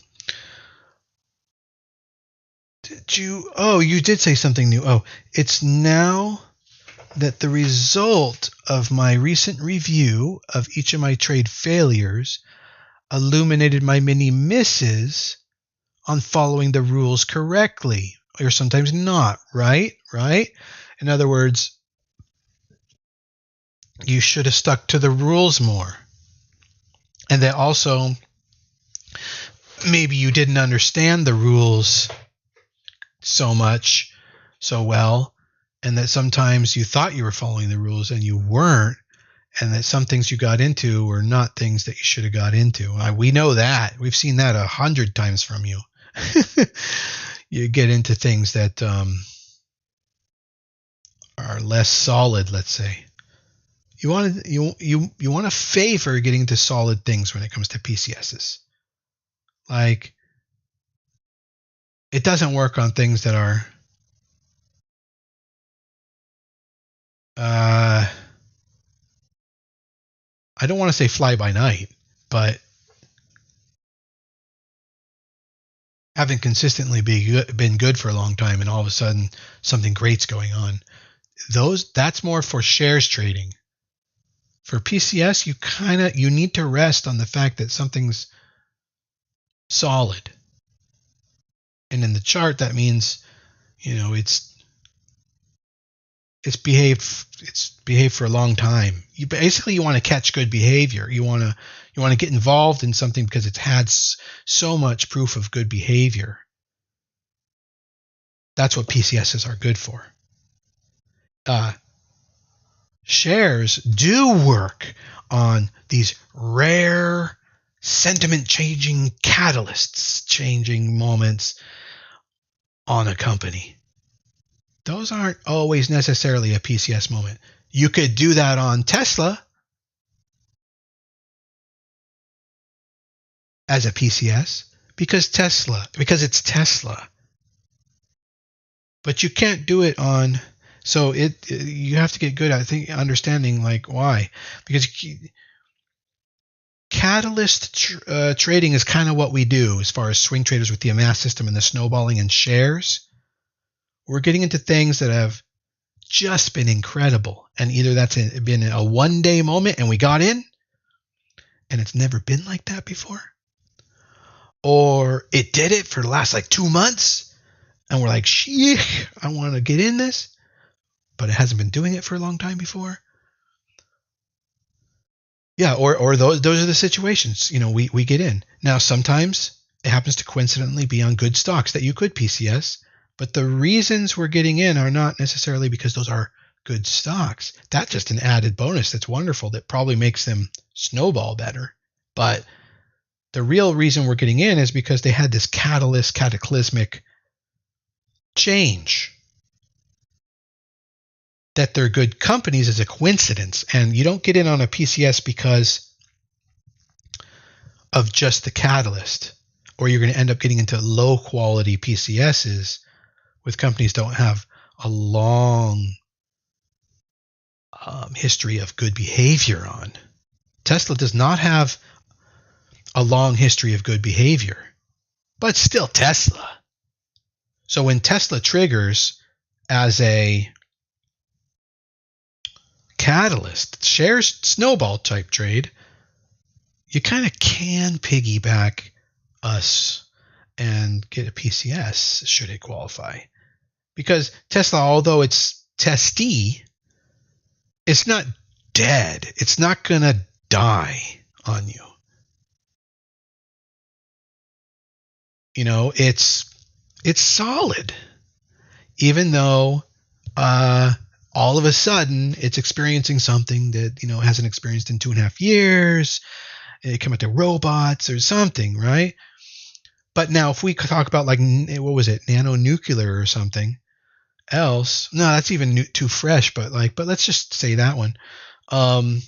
You did say something new. Oh, it's now that the result of my recent review of each of my trade failures illuminated my many misses on following the rules correctly, or sometimes not, right? In other words, you should have stuck to the rules more. And that also, maybe you didn't understand the rules so well, and that sometimes you thought you were following the rules and you weren't, and that some things you got into were not things that you should have got into. We know that. We've seen that 100 times from you. You get into things that are less solid, let's say. You want to favor getting into solid things when it comes to PCSs. Like, it doesn't work on things that are I don't want to say fly by night, but haven't consistently been good for a long time, and all of a sudden something great's going on. That's more for shares trading. For PCS, you need to rest on the fact that something's solid. And in the chart, that means, it's behaved for a long time. You want to catch good behavior. You want to get involved in something because it's had so much proof of good behavior. That's what PCSs are good for. Shares do work on these rare sentiment-changing catalysts, changing moments on a company. Those aren't always necessarily a PCS moment. You could do that on Tesla as a PCS because it's Tesla. But you can't do it on. So you have to get good at understanding like why, because catalyst trading is kind of what we do as far as swing traders with the Amass system and the snowballing and shares. We're getting into things that have just been incredible, and either that's been a one-day moment and we got in, and it's never been like that before, or it did it for the last like 2 months, and we're like, sheesh, I want to get in this, but it hasn't been doing it for a long time before. Yeah, or those are the situations, we get in. Now, sometimes it happens to coincidentally be on good stocks that you could PCS, but the reasons we're getting in are not necessarily because those are good stocks. That's just an added bonus that's wonderful that probably makes them snowball better. But the real reason we're getting in is because they had this cataclysmic change. That they're good companies is a coincidence, and you don't get in on a PCS because of just the catalyst, or you're going to end up getting into low quality PCSs with companies that don't have a long history of good behavior on. Tesla does not have a long history of good behavior, but still Tesla. So when Tesla triggers as a catalyst, shares snowball type trade, you kind of can piggyback us and get a PCS should it qualify. Because Tesla, although it's testy, it's not dead. It's not going to die on you. It's solid. Even though all of a sudden it's experiencing something that hasn't experienced in 2.5 years. It came out to robots or something, right? But now if we talk about like, what was it, nanonuclear or something else, no, that's even too fresh, but let's just say that one, and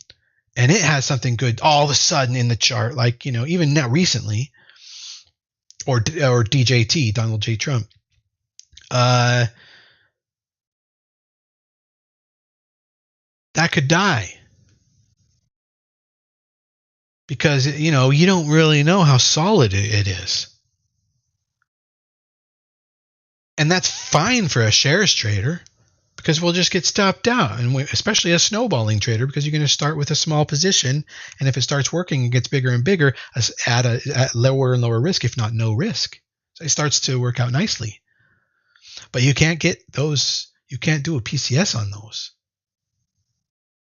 it has something good all of a sudden in the chart, like even not recently, or DJT, Donald J. Trump, that could die. Because, you don't really know how solid it is. And that's fine for a shares trader, because we'll just get stopped out. And especially a snowballing trader, because you're going to start with a small position. And if it starts working, it gets bigger and bigger at lower and lower risk, if not no risk. So it starts to work out nicely. But you can't get those. You can't do a PCS on those.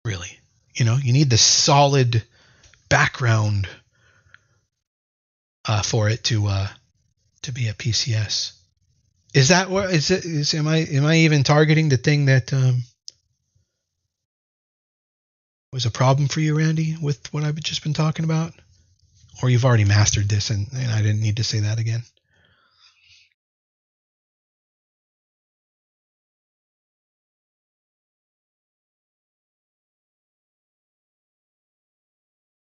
Really. You need the solid background for it to be a PCS. Is that what is it? Am I even targeting the thing that was a problem for you, Randy, with what I've just been talking about? Or you've already mastered this and I didn't need to say that again?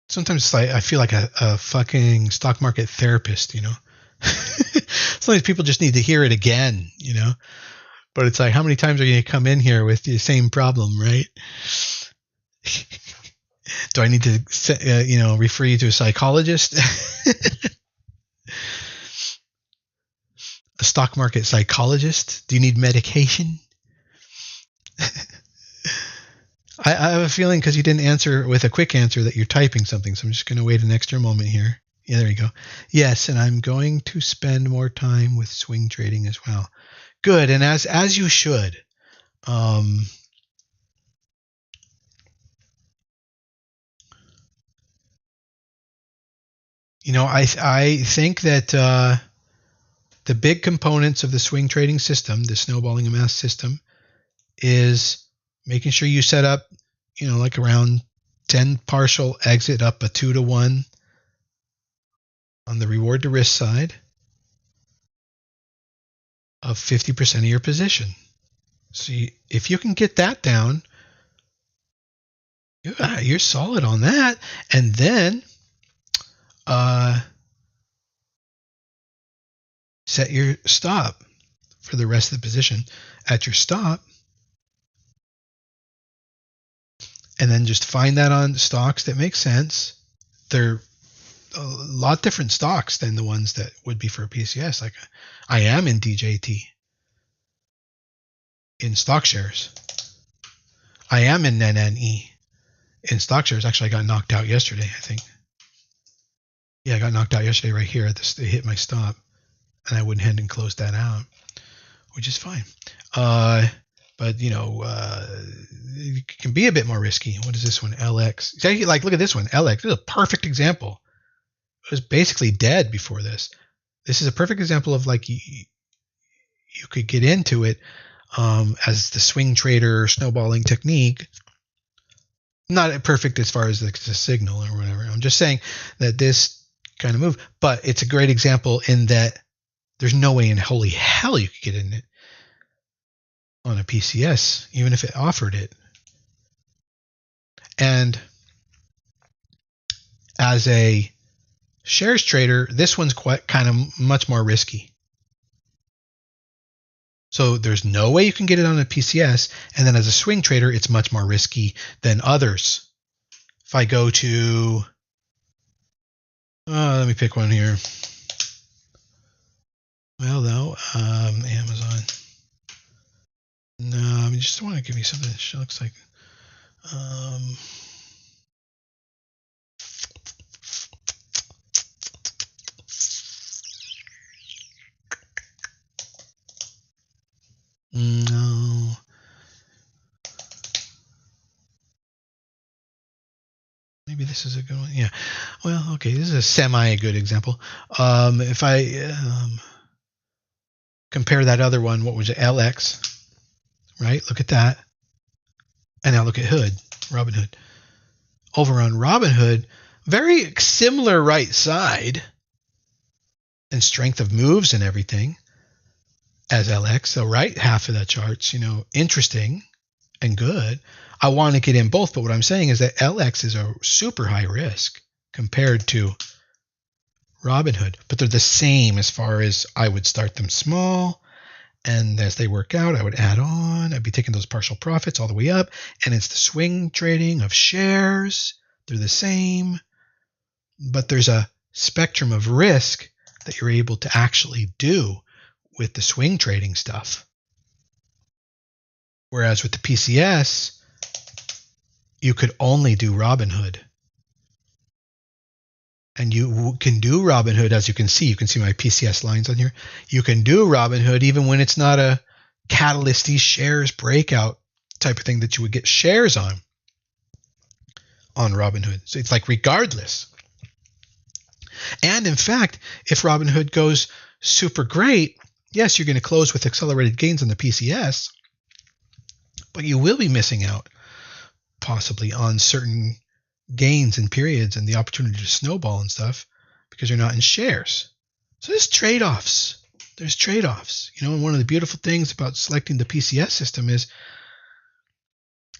Sometimes I feel like a fucking stock market therapist, Sometimes people just need to hear it again, But it's like, how many times are you going to come in here with the same problem, right? Do I need to, refer you to a psychologist? A stock market psychologist? Do you need medication? I have a feeling, because you didn't answer with a quick answer, that you're typing something. So I'm just going to wait an extra moment here. Yeah, there you go. Yes, and I'm going to spend more time with swing trading as well. Good, and as you should. I think that the big components of the swing trading system, the snowballing Amass system, is making sure you set up, like around 10 partial exit up a 2-to-1 on the reward to risk side of 50% of your position. So if you can get that down, you're solid on that. And then set your stop for the rest of the position at your stop. And then just find that on stocks that make sense. They're a lot different stocks than the ones that would be for a PCS. Like I am in DJT in stock shares. I am in NNE in stock shares. Actually, I got knocked out yesterday, I think. Yeah, I got knocked out yesterday right here. It hit my stop, and I went ahead and closed that out, which is fine. But, you know, it can be a bit more risky. What is this one? LX. Like, look at this one. LX. This is a perfect example. It was basically dead before this. This is a perfect example of, like, you could get into it as the swing trader snowballing technique. Not perfect as far as the signal or whatever. I'm just saying that this kind of move, but it's a great example in that there's no way in holy hell you could get in it on a PCS, even if it offered it. And as a shares trader, this one's quite kind of much more risky. So there's no way you can get it on a PCS, and then as a swing trader, it's much more risky than others. If I go to, let me pick one here. Well, no, Amazon. No, I just want to give you something that looks like. No. Maybe this is a good one. Yeah. Well, okay, this is a semi-good example. If I compare that other one, what was it? LX, right? Look at that. And now look at Robinhood. Over on Robinhood, very similar right side and strength of moves and everything as LX. The right half of that chart's, interesting and good. I want to get in both, but what I'm saying is that LX is a super high risk compared to Robinhood, but they're the same as far as I would start them small, and as they work out, I would add on. I'd be taking those partial profits all the way up, and it's the swing trading of shares. They're the same, but there's a spectrum of risk that you're able to actually do with the swing trading stuff. Whereas with the PCS, you could only do Robinhood. And you can do Robinhood, as you can see my PCS lines on here. You can do Robinhood even when it's not a catalysty shares breakout type of thing that you would get shares on Robinhood. So it's like regardless. And in fact, if Robinhood goes super great, yes, you're going to close with accelerated gains on the PCS, but you will be missing out possibly on certain gains and periods and the opportunity to snowball and stuff because you're not in shares. So there's trade-offs. There's trade-offs. And one of the beautiful things about selecting the PCS system is,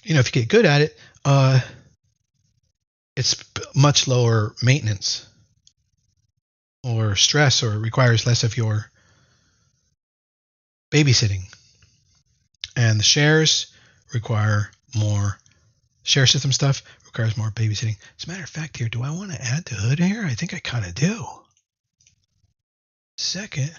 if you get good at it, it's much lower maintenance or stress, or it requires less of your babysitting. And the shares require more. Share system stuff requires more babysitting. As a matter of fact, here, do I want to add to Hood here? I think I kind of do. Second.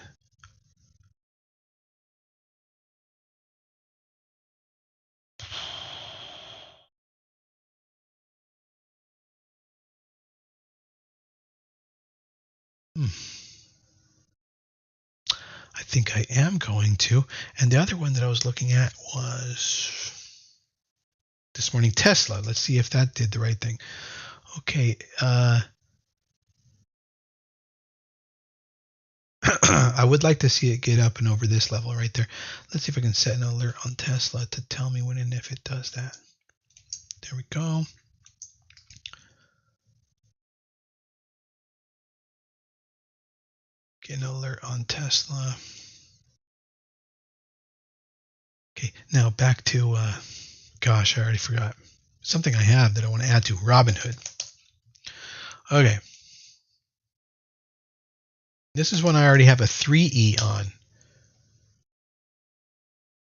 I think I am going to. And the other one that I was looking at was this morning, Tesla. Let's see if that did the right thing. Okay. I would like to see it get up and over this level right there. Let's see if I can set an alert on Tesla to tell me when and if it does that. There we go. Get an alert on Tesla. Okay, now back to, gosh, I already forgot. Something I have that I want to add to Robinhood. Okay. This is one I already have a 3E on.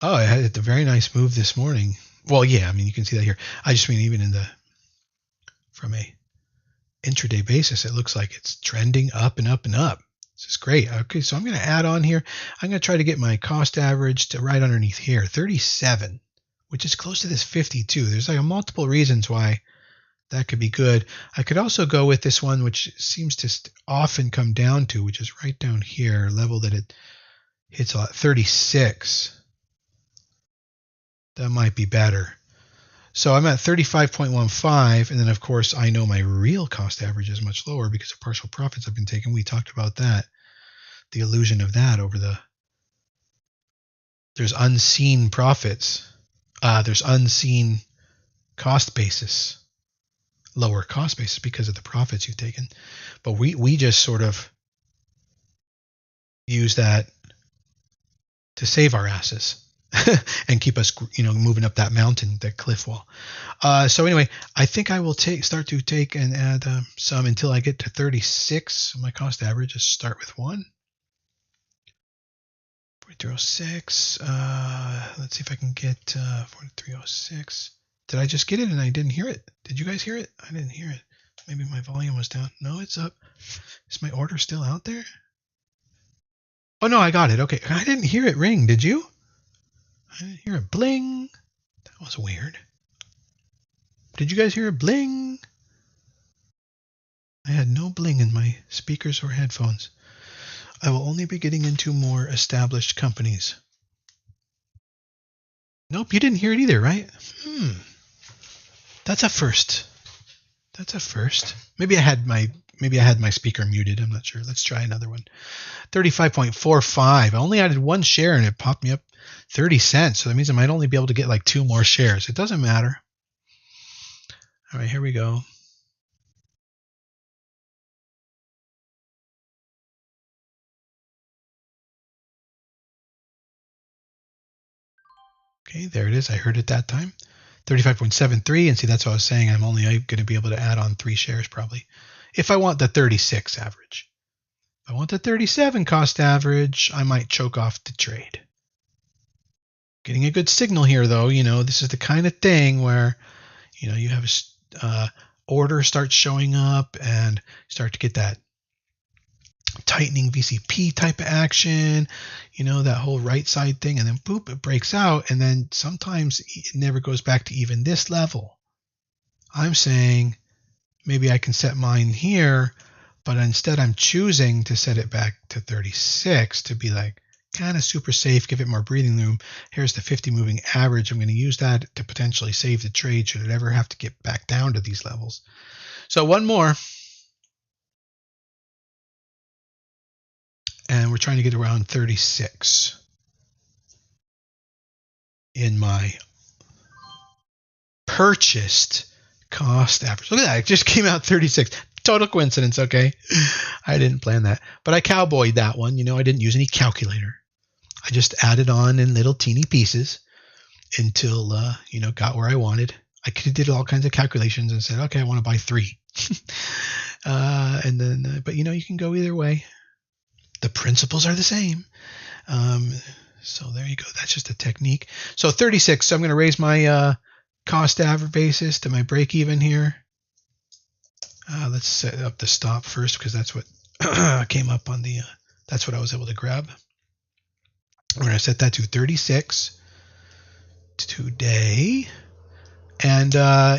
Oh, it had a very nice move this morning. Well, yeah, I mean, you can see that here. I just mean even from a intraday basis, it looks like it's trending up and up and up. This is great. Okay, so I'm going to add on here. I'm going to try to get my cost average to right underneath here, 37, which is close to this 52. There's like multiple reasons why that could be good. I could also go with this one, which seems to often come down to, which is right down here, level that it hits a lot, 36. That might be better. So I'm at 35.15, and then of course I know my real cost average is much lower because of partial profits I've been taking. We talked about that, the illusion of that there's unseen profits, there's unseen cost basis, lower cost basis because of the profits you've taken. But we just sort of use that to save our asses. And keep us, moving up that mountain, that cliff wall. So anyway, I think I will start to take and add some until I get to 36. My cost average is start with 1. 4306. Let's see if I can get 4306. Did I just get it and I didn't hear it? Did you guys hear it? I didn't hear it. Maybe my volume was down. No, it's up. Is my order still out there? Oh no, I got it. Okay, I didn't hear it ring. Did you? I didn't hear a bling. That was weird. Did you guys hear a bling? I had no bling in my speakers or headphones. I will only be getting into more established companies. Nope, you didn't hear it either, right? That's a first. That's a first. Maybe I had my speaker muted. I'm not sure. Let's try another one. 35.45. I only added one share and it popped me up 30 cents. So that means I might only be able to get like 2 more shares. It doesn't matter. All right, here we go. Okay, there it is. I heard it that time. 35.73. And see, that's what I was saying. I'm only going to be able to add on 3 shares probably if I want the 36 average. If I want the 37 cost average, I might choke off the trade. Getting a good signal here, though. This is the kind of thing where, you have a order starts showing up and start to get that tightening VCP type of action, that whole right side thing, and then boop, it breaks out, and then sometimes it never goes back to even this level. I'm saying maybe I can set mine here, but instead I'm choosing to set it back to 36 to be like kind of super safe, give it more breathing room. Here's the 50 moving average. I'm going to use that to potentially save the trade should it ever have to get back down to these levels. So one more. And we're trying to get around 36 in my purchased cost average. Look at that. It just came out 36. Total coincidence, okay? I didn't plan that. But I cowboyed that one. I didn't use any calculator. I just added on in little teeny pieces until, got where I wanted. I could have did all kinds of calculations and said, okay, I want to buy 3. But you can go either way. The principles are the same. So there you go. That's just a technique. So 36. So I'm going to raise my cost average basis to my break even here. Let's set up the stop first because that's what came up on the, that's what I was able to grab. I'm going to set that to 36 today. And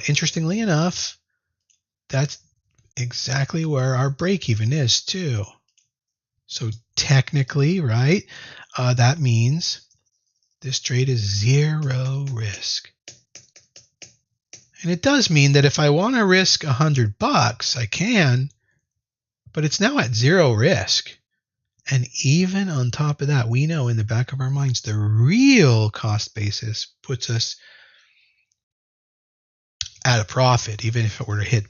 interestingly enough, that's exactly where our break even is too. So technically, right, that means this trade is 0 risk. And it does mean that if I want to risk $100, I can, but it's now at 0 risk. And even on top of that, we know in the back of our minds, the real cost basis puts us at a profit, even if it were to hit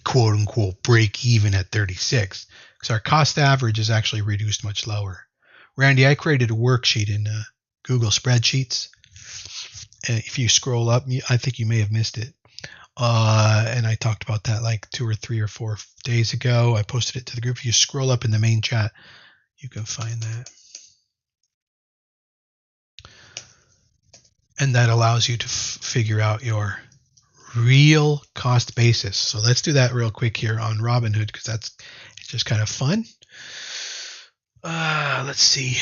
quote unquote, break even at 36. Because our cost average is actually reduced much lower. Randy, I created a worksheet in Google Spreadsheets. And if you scroll up, I think you may have missed it. And I talked about that like 2 or 3 or 4 days ago. I posted it to the group. If you scroll up in the main chat, you can find that. And that allows you to figure out your real cost basis. So let's do that real quick here on Robinhood, because it's just kind of fun. Let's see.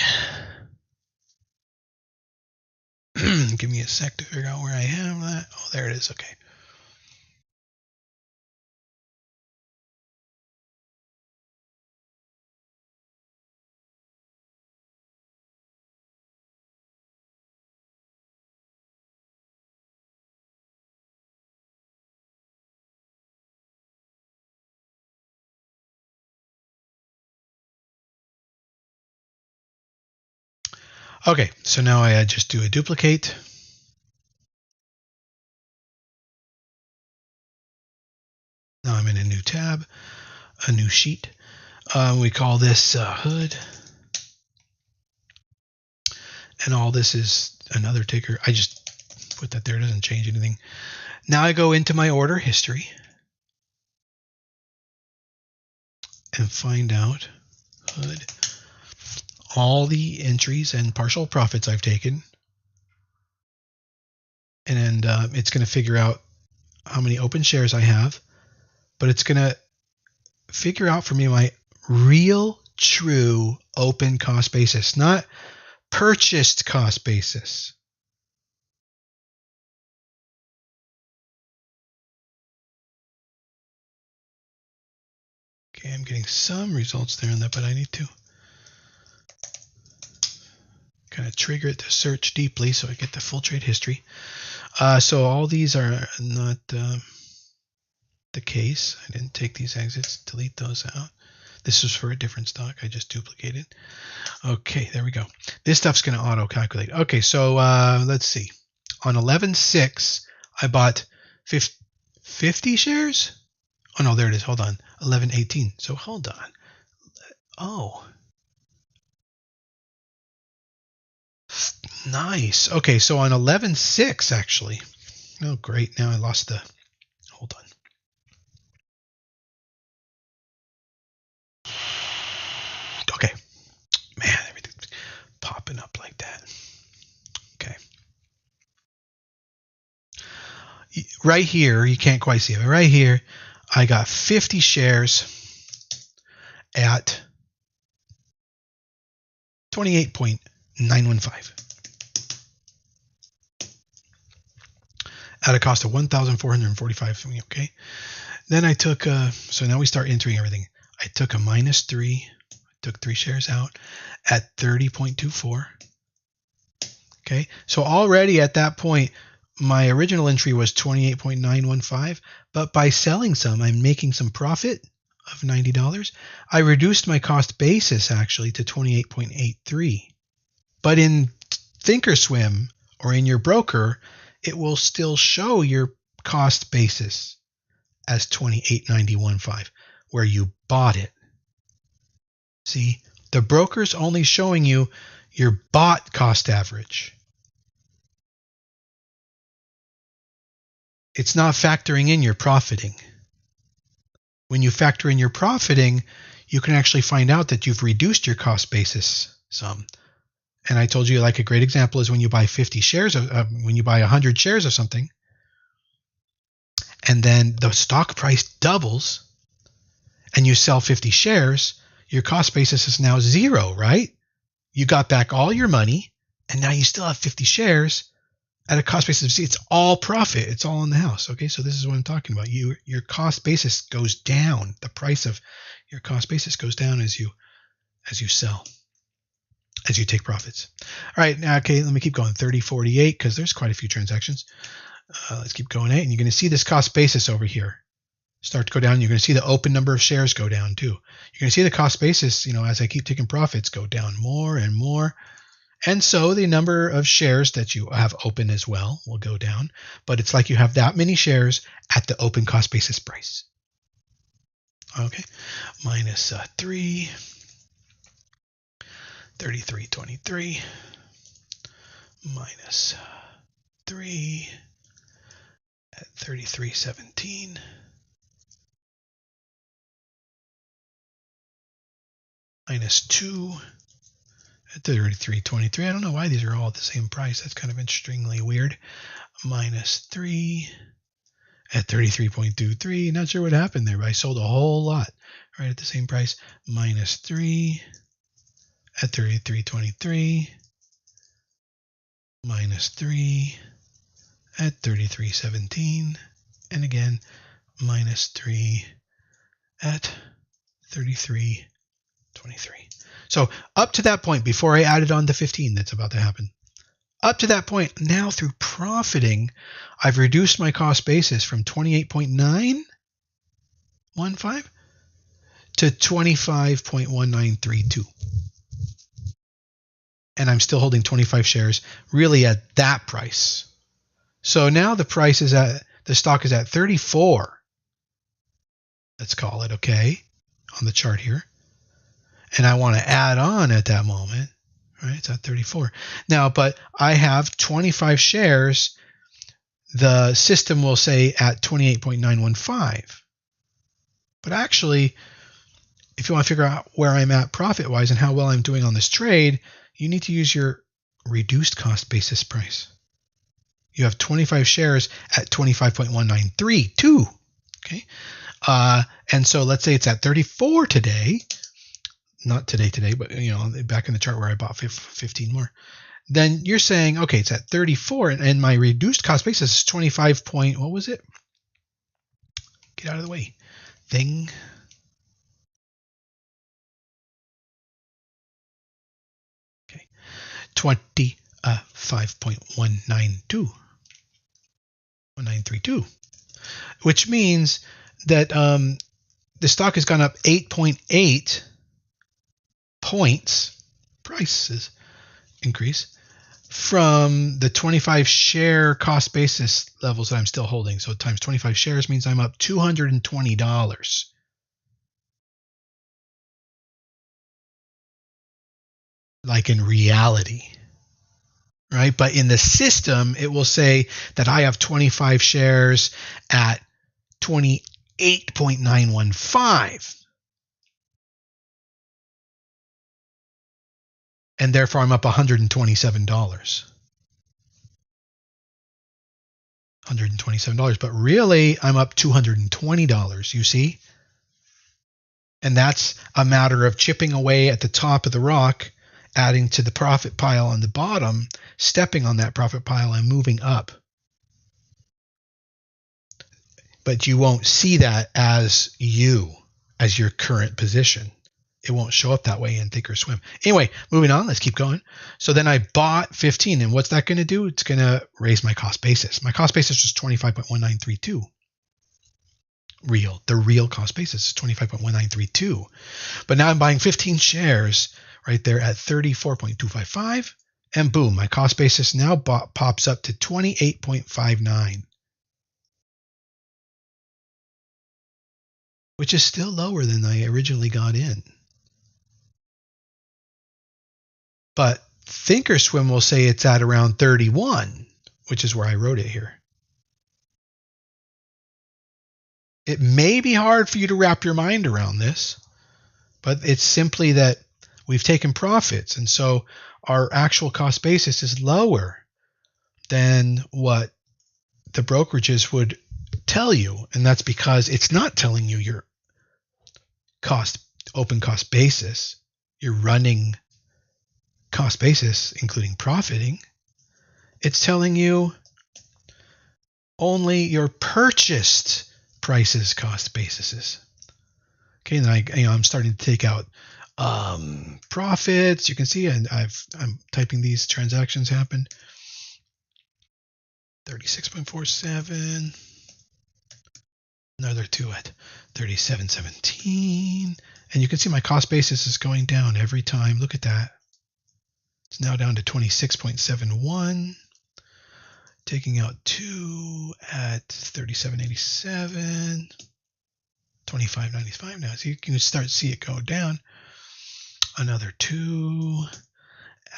Give me a sec to figure out where I have that. Oh, there it is. Okay. Okay, so now I just do a duplicate. Now I'm in a new tab, a new sheet. We call this hood. And all this is another ticker. I just put that there. It doesn't change anything. Now I go into my order history and find out hood, all the entries and partial profits I've taken. And it's going to figure out how many open shares I have. But it's going to figure out for me my real, true open cost basis, not purchased cost basis. Okay, I'm getting some results there in that, but I need to kind of trigger it to search deeply so I get the full trade history. So all these are not the case. I didn't take these exits, delete those out. This was for a different stock. I just duplicated. Okay, there we go. This stuff's going to auto-calculate. Okay, so let's see. On 11/6, I bought 50 shares? Oh, no, there it is. Hold on. 11/18. So hold on. Oh. Nice. Okay, so on 11/6, actually. Oh, great. Now I lost the... Hold on. Okay. Man, everything's popping up like that. Okay. Right here, you can't quite see it, but right here, I got 50 shares at 28.915 at a cost of 1,445. Okay. Then I took, so now we start entering everything. I took a -3, took 3 shares out at 30.24. Okay. So already at that point, my original entry was 28.915, but by selling some, I'm making some profit of $90. I reduced my cost basis actually to 28.83. But in Thinkorswim or in your broker, it will still show your cost basis as 28.915 where you bought it. See, the broker's only showing you your bought cost average. It's not factoring in your profiting. When you factor in your profiting, you can actually find out that you've reduced your cost basis some. And I told you, like, a great example is when you buy 50 shares of, when you buy 100 shares of something, and then the stock price doubles, and you sell 50 shares, your cost basis is now 0, right? You got back all your money, and now you still have 50 shares at a cost basis. It's all profit. It's all in the house. Okay, so this is what I'm talking about. Your cost basis goes down. The price of your cost basis goes down as you sell, as you take profits. All right, now, okay, let me keep going. 30.48, because there's quite a few transactions. Let's keep going. And you're going to see this cost basis over here start to go down. You're going to see the open number of shares go down too. You're going to see the cost basis, as I keep taking profits, go down more and more. And so the number of shares that you have open as well will go down. But it's like you have that many shares at the open cost basis price. Okay, minus 3, 33.23, minus 3 at 33.17. Minus 2 at 33.23. I don't know why these are all at the same price. That's kind of interestingly weird. Minus 3 at 33.23. Not sure what happened there, but I sold a whole lot right at the same price. Minus 3 at 33.23. Minus 3 at 33.17. And again, minus 3 at 33.23. So up to that point, before I added on the 15 that's about to happen, up to that point, now through profiting, I've reduced my cost basis from 28.915 to 25.1932. And I'm still holding 25 shares really at that price. So now the stock is at 34. Let's call it, okay, on the chart here. And I want to add on at that moment, right? It's at 34. Now, but I have 25 shares. The system will say at 28.915. But actually, if you want to figure out where I'm at profit-wise and how well I'm doing on this trade, you need to use your reduced cost basis price. You have 25 shares at 25.193.2. Okay. And so let's say it's at 34 today. Not today, but back in the chart where I bought 15 more. Then you're saying, okay, it's at 34, and my reduced cost basis is 25 point. What was it? Get out of the way, thing. Okay, 25.192, 1932, which means that the stock has gone up 8.8 points, prices increase, from the 25 share cost basis levels that I'm still holding. So times 25 shares means I'm up $220. Like in reality, right? But in the system, it will say that I have 25 shares at 28.915. And therefore, I'm up $127. $127. But really, I'm up $220, you see? And that's a matter of chipping away at the top of the rock, adding to the profit pile on the bottom, stepping on that profit pile and moving up. But you won't see that as your current position. It won't show up that way in Thinkorswim. Anyway, moving on, let's keep going. So then I bought 15, and what's that going to do? It's going to raise my cost basis. My cost basis was 25.1932. The real cost basis is 25.1932. But now I'm buying 15 shares right there at 34.255, and boom, my cost basis now pops up to 28.59. Which is still lower than I originally got in. But Thinkorswim will say it's at around 31, which is where I wrote it here. It may be hard for you to wrap your mind around this, but it's simply that we've taken profits, and so our actual cost basis is lower than what the brokerages would tell you, and that's because it's not telling you your open cost basis, your running cost basis, including profiting. It's telling you only your purchased prices cost basis. Okay, and I'm starting to take out profits. You can see, and I'm typing these transactions happened. 36.47. Another two at 37.17. And you can see my cost basis is going down every time. Look at that. It's now down to 26.71. Taking out 2 at 37.87. 25.95 now. So you can start to see it go down. Another 2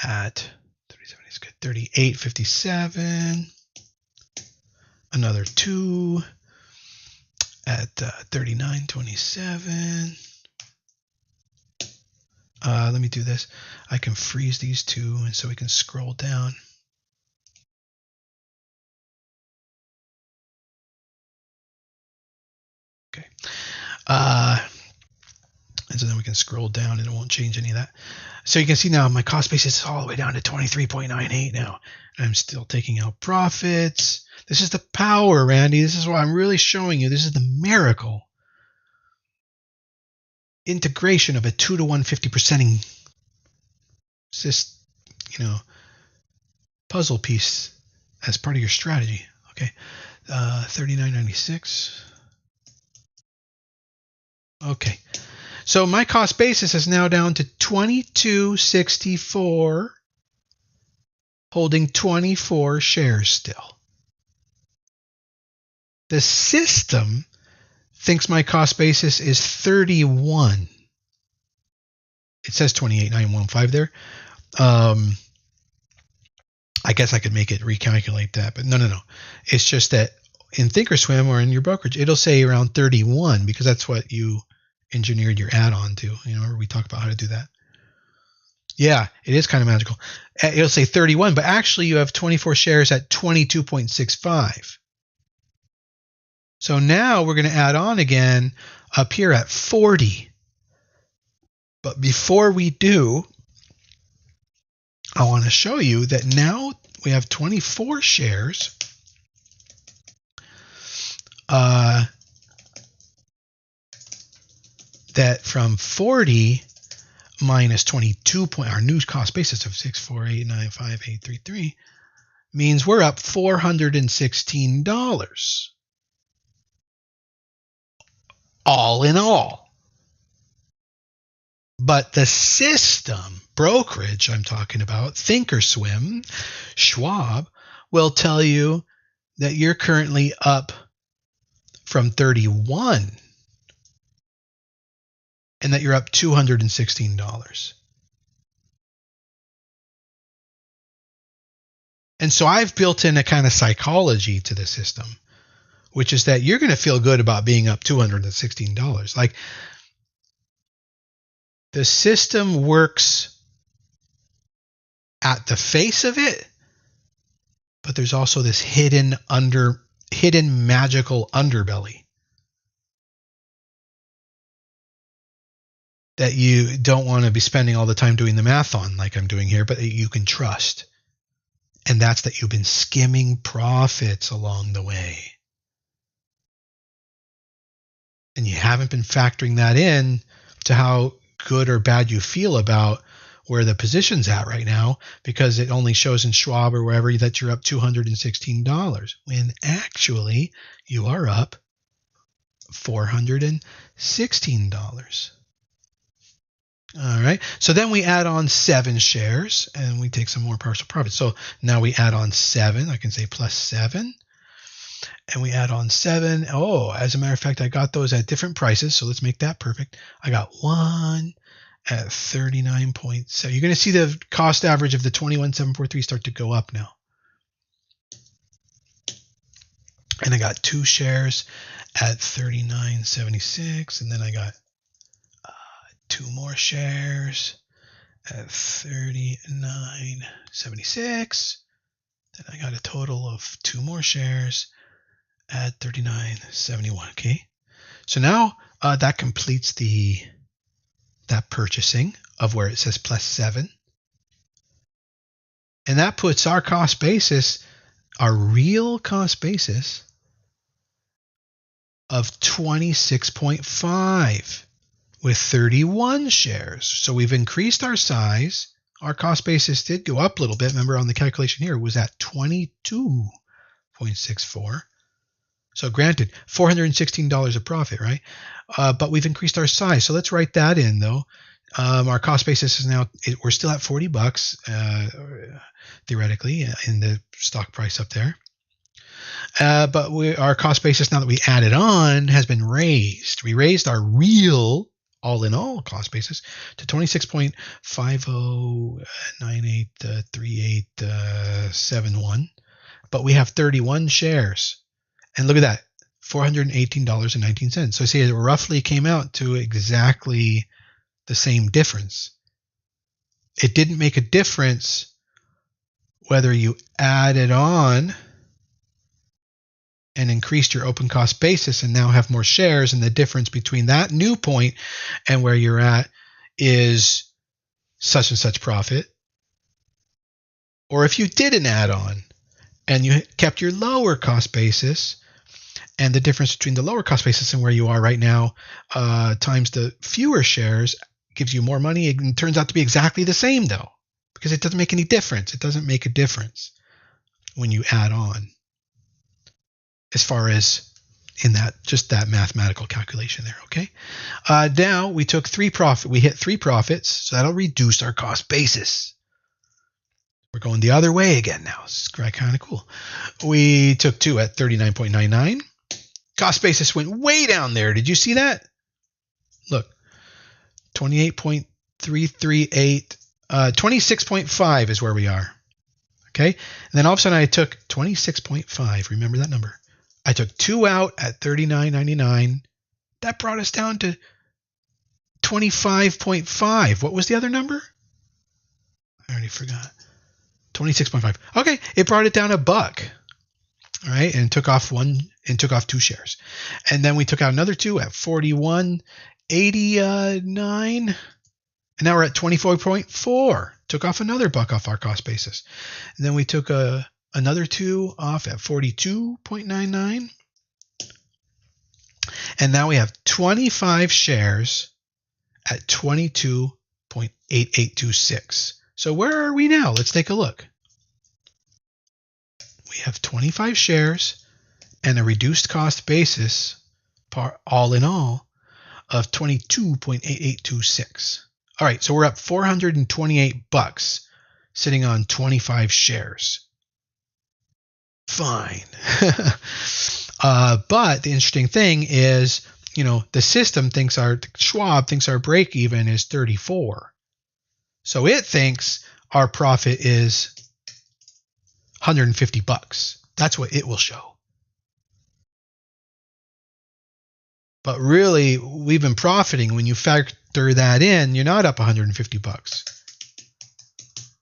at 37 is good. 38.57. Another 2 at 39.27. Let me do this. I can freeze these two, and so we can scroll down. Okay. And so then we can scroll down and it won't change any of that. So you can see now my cost basis is all the way down to 23.98 now. And I'm still taking out profits. This is the power, Randy. This is what I'm really showing you. This is the miracle. Integration of a 2-to-1 50%ing puzzle piece as part of your strategy. Okay. 39.96. Okay. So my cost basis is now down to 22.64, holding 24 shares still. The system thinks my cost basis is 31. It says 28.915 there. I guess I could make it recalculate that, but no. It's just that in Thinkorswim or in your brokerage, it'll say around 31 because that's what you engineered your add-on to. We talk about how to do that. Yeah, it is kind of magical. It'll say 31, but actually you have 24 shares at 22.65. So now we're going to add on again up here at 40. But before we do, I want to show you that now we have 24 shares. That from 40 minus 22 our new cost basis of 64895,833 means we're up $416 all in all. But the system, brokerage I'm talking about, Thinkorswim, Schwab, will tell you that you're currently up from 31 and that you're up $216. And so I've built in a kind of psychology to the system, which is that you're going to feel good about being up $216. Like, the system works at the face of it, but there's also this hidden magical underbelly that you don't want to be spending all the time doing the math on like I'm doing here, but that you can trust. And that's that you've been skimming profits along the way. And you haven't been factoring that in to how good or bad you feel about where the position's at right now, because it only shows in Schwab or wherever that you're up $216, when actually you are up $416. All right. So then we add on 7 shares and we take some more partial profit. So now we add on 7. I can say plus 7. And we add on 7. Oh, as a matter of fact, I got those at different prices. So let's make that perfect. I got 1 at 39.7. You're going to see the cost average of the 21,743 start to go up now. And I got 2 shares at 39.76. And then I got 2 more shares at 39.76. Then I got a total of 2 more shares at 39.71. Okay. So now that completes that purchasing of where it says plus 7. And that puts our cost basis, our real cost basis, of 26.5 with 31 shares. So we've increased our size. Our cost basis did go up a little bit. Remember on the calculation here, it was at 22.64. So granted, $416 of profit, right? But we've increased our size. So let's write that in though. Our cost basis is now, we're still at $40 theoretically in the stock price up there. But our cost basis now that we added on has been raised. We raised our real all-in-all cost basis to 26.50983871. But we have 31 shares. And look at that, $418.19. So see, it roughly came out to exactly the same difference it didn't make a difference whether you added on and increased your open cost basis and now have more shares, and the difference between that new point and where you're at is such and such profit. Or if you didn't add on and you kept your lower cost basis, and the difference between the lower cost basis and where you are right now times the fewer shares gives you more money. It turns out to be exactly the same, though, because it doesn't make any difference. It doesn't make a difference when you add on, as far as in that, just that mathematical calculation there. Okay. Now we took we hit 3 profits, so that'll reduce our cost basis. We're going the other way again now. This is kind of cool. We took 2 at 39.99. Cost basis went way down there. Did you see that? Look, 28.338, 26.5 is where we are. Okay. And then all of a sudden I took 26.5. Remember that number. I took 2 out at 39.99. That brought us down to 25.5. What was the other number? I already forgot. 26.5. Okay, it brought it down $1. All right, and took off 2 shares. And then we took out another 2 at 41.89. And now we're at 24.4. Took off another $1 off our cost basis. And then we took another 2 off at 42.99. And now we have 25 shares at 22.8826. So where are we now? Let's take a look. We have 25 shares and a reduced cost basis, all in all, of 22.8826. All right, so we're up $428 sitting on 25 shares. Fine. But the interesting thing is, the system thinks Schwab thinks our break even is 34. So it thinks our profit is $150. That's what it will show. But really, we've been profiting. When you factor that in, you're not up $150.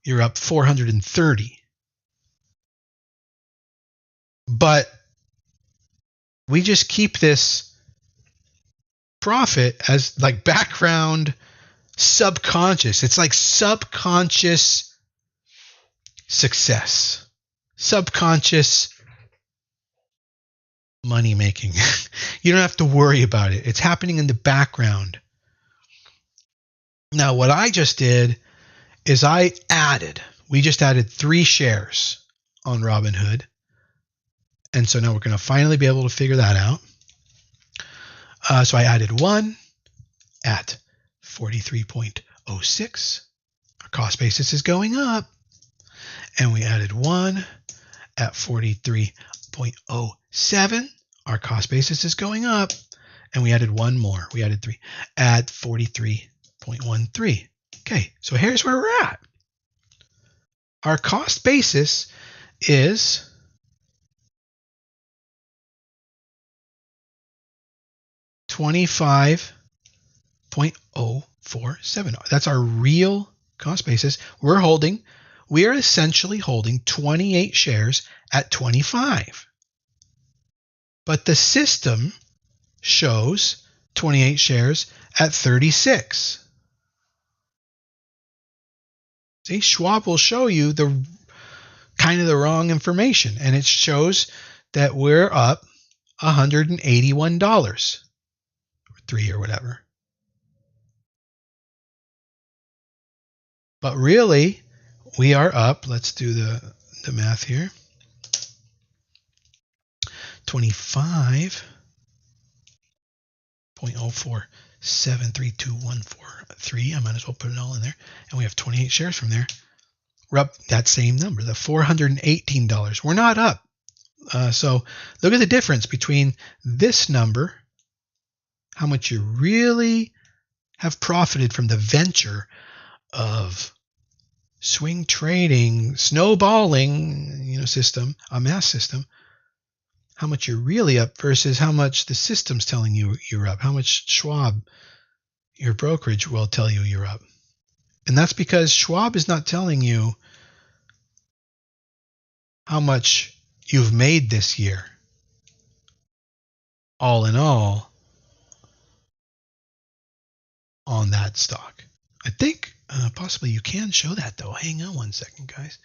You're up $430. But we just keep this profit as like background subconscious. It's like subconscious success, subconscious money making. You don't have to worry about it. It's happening in the background. Now, what I just did is we just added 3 shares on Robinhood. And so now we're going to finally be able to figure that out. So I added 1 at 43.06. Our cost basis is going up. And we added 1 at 43.07. Our cost basis is going up. And we added 1 more. We added 3 at 43.13. Okay, so here's where we're at. Our cost basis is $25.047. That's our real cost basis. We are essentially holding 28 shares at 25. But the system shows 28 shares at 36. See, Schwab will show you the wrong information, and it shows that we're up $181. 3 or whatever. But really, we are up. Let's do the math here. 25.04732143. I might as well put it all in there. And we have 28 shares from there. We're up that same number, the $418. We're not up. So look at the difference between this number, how much you really have profited from the venture of swing trading, snowballing, system, a mass system, how much you're really up versus how much the system's telling you you're up, how much Schwab, your brokerage, will tell you you're up. And that's because Schwab is not telling you how much you've made this year, all in all, on that stock. I think possibly you can show that, though. Hang on one second, guys.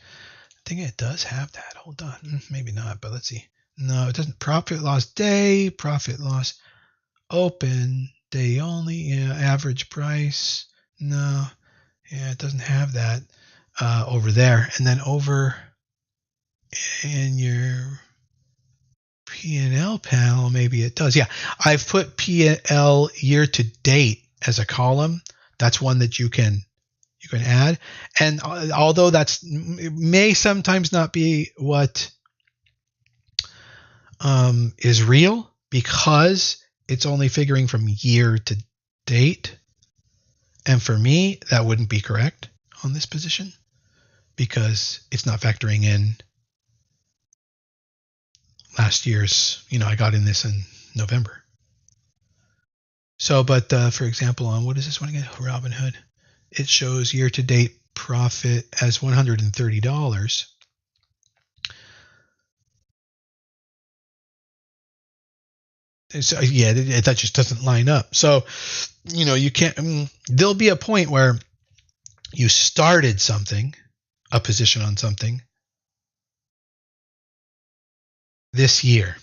I think it does have that. Hold on. Maybe not, but let's see. No, it doesn't. Profit loss day, profit loss open day only. Yeah, average price. No, yeah, it doesn't have that over there. And then over in your P&L panel, maybe it does. Yeah, I've put P&L year to date as a column. That's one that you can add. And although that's may sometimes not be what is real, because it's only figuring from year to date. And for me, that wouldn't be correct on this position because it's not factoring in last year's, I got in this in November. So, but for example, on what is this one again? Robinhood. It shows year to date profit as $130. So yeah, that just doesn't line up. So, you can't, there'll be a point where you started something, a position on something this year,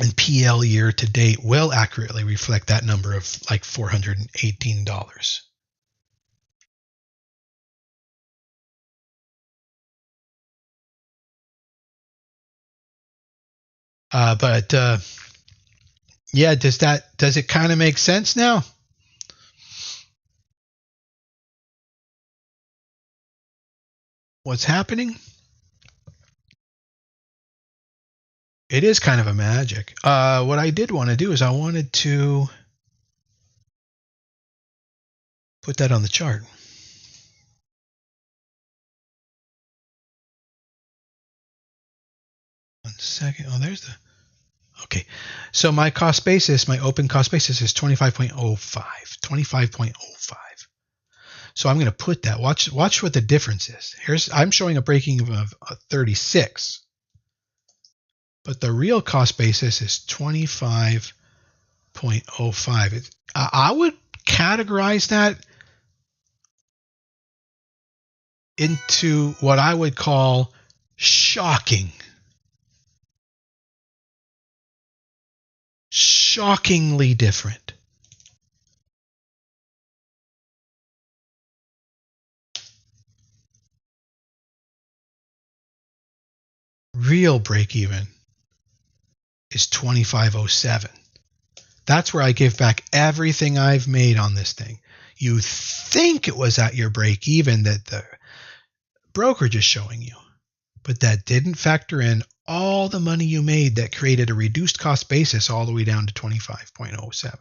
and PL year to date will accurately reflect that number of like $418. But yeah, does it kind of make sense now? What's happening? It is kind of a magic. What I did want to do is I wanted to put that on the chart. One second. Oh, there's the. Okay. So my cost basis, my open cost basis is 25.05. 25.05. So I'm going to put that. Watch what the difference is. I'm showing a breaking of 36. But the real cost basis is 25.05. I would categorize that into what I would call shocking. Shockingly different. Real break even is 2507. That's where I give back everything I've made on this thing. You think it was at your break even that the brokerage is showing you, but that didn't factor in all the money you made that created a reduced cost basis all the way down to 25.07.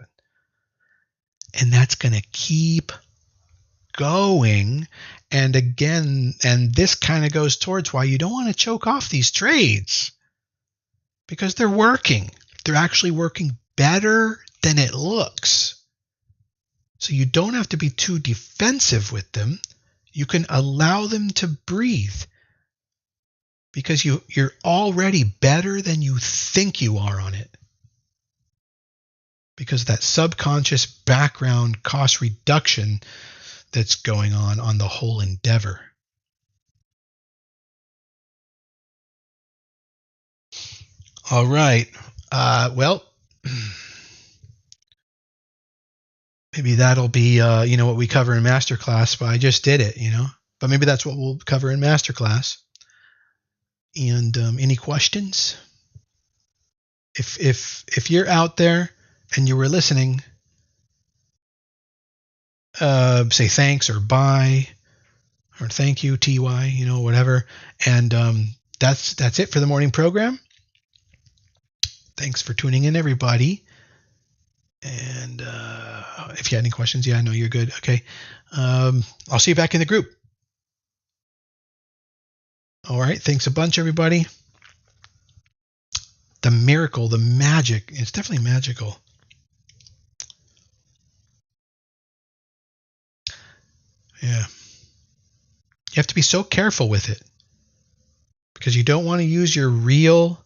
And that's going to keep going. And again, and this kind of goes towards why you don't want to choke off these trades, because they're working. They're actually working better than it looks. So you don't have to be too defensive with them. You can allow them to breathe, because you're already better than you think you are on it, because of that subconscious background cost reduction that's going on the whole endeavor. All right. Well, maybe that'll be what we cover in masterclass, but I just did it, but maybe that's what we'll cover in masterclass. And any questions? If you're out there and you were listening, say thanks or bye or thank you, TY, whatever. And that's it for the morning program. Thanks for tuning in, everybody. And if you had any questions, I know you're good. Okay. I'll see you back in the group. All right. Thanks a bunch, everybody. The miracle, the magic, it's definitely magical. Yeah. You have to be so careful with it because you don't want to use your real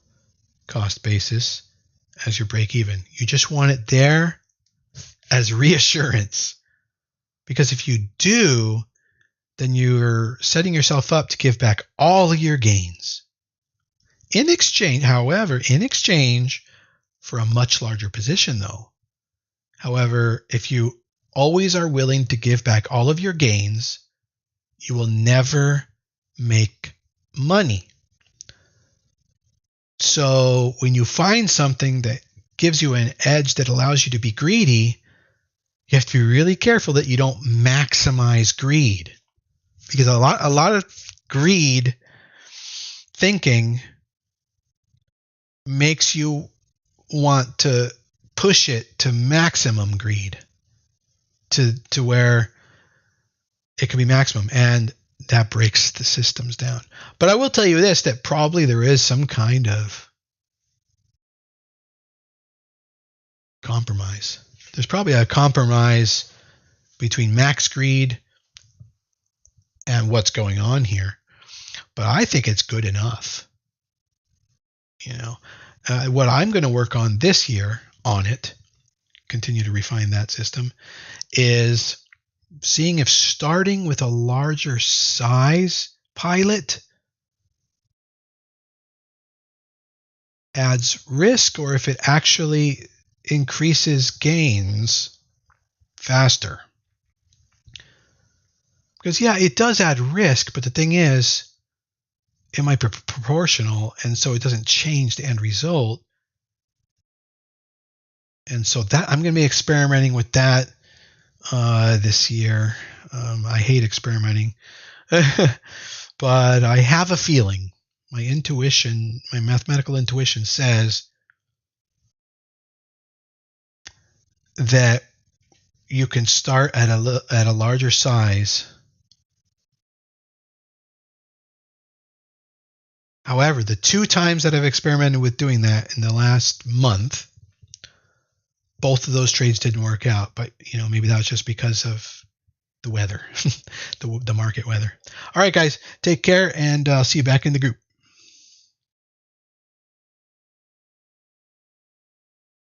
cost basis as your break even. You just want it there as reassurance. Because if you do, then you're setting yourself up to give back all of your gains. In exchange for a much larger position though. However, if you always are willing to give back all of your gains, you will never make money. So when you find something that gives you an edge that allows you to be greedy, you have to be really careful that you don't maximize greed. Because a lot of greed thinking makes you want to push it to maximum greed to where it can be maximum, and that breaks the systems down. But I will tell you this, that probably there is some kind of compromise. There's probably a compromise between max greed and what's going on here. But I think it's good enough. What I'm going to work on this year on it, continue to refine that system, is seeing if starting with a larger size pilot adds risk or if it actually increases gains faster. Because, yeah, it does add risk, but the thing is, it might be proportional, and so it doesn't change the end result. And so that I'm going to be experimenting with that this year. I hate experimenting, but I have a feeling. My intuition, my mathematical intuition says that you can start at a larger size. However, the 2 times that I've experimented with doing that in the last month, both of those trades didn't work out. But, maybe that was just because of the weather, the market weather. All right, guys, take care, and I'll see you back in the group.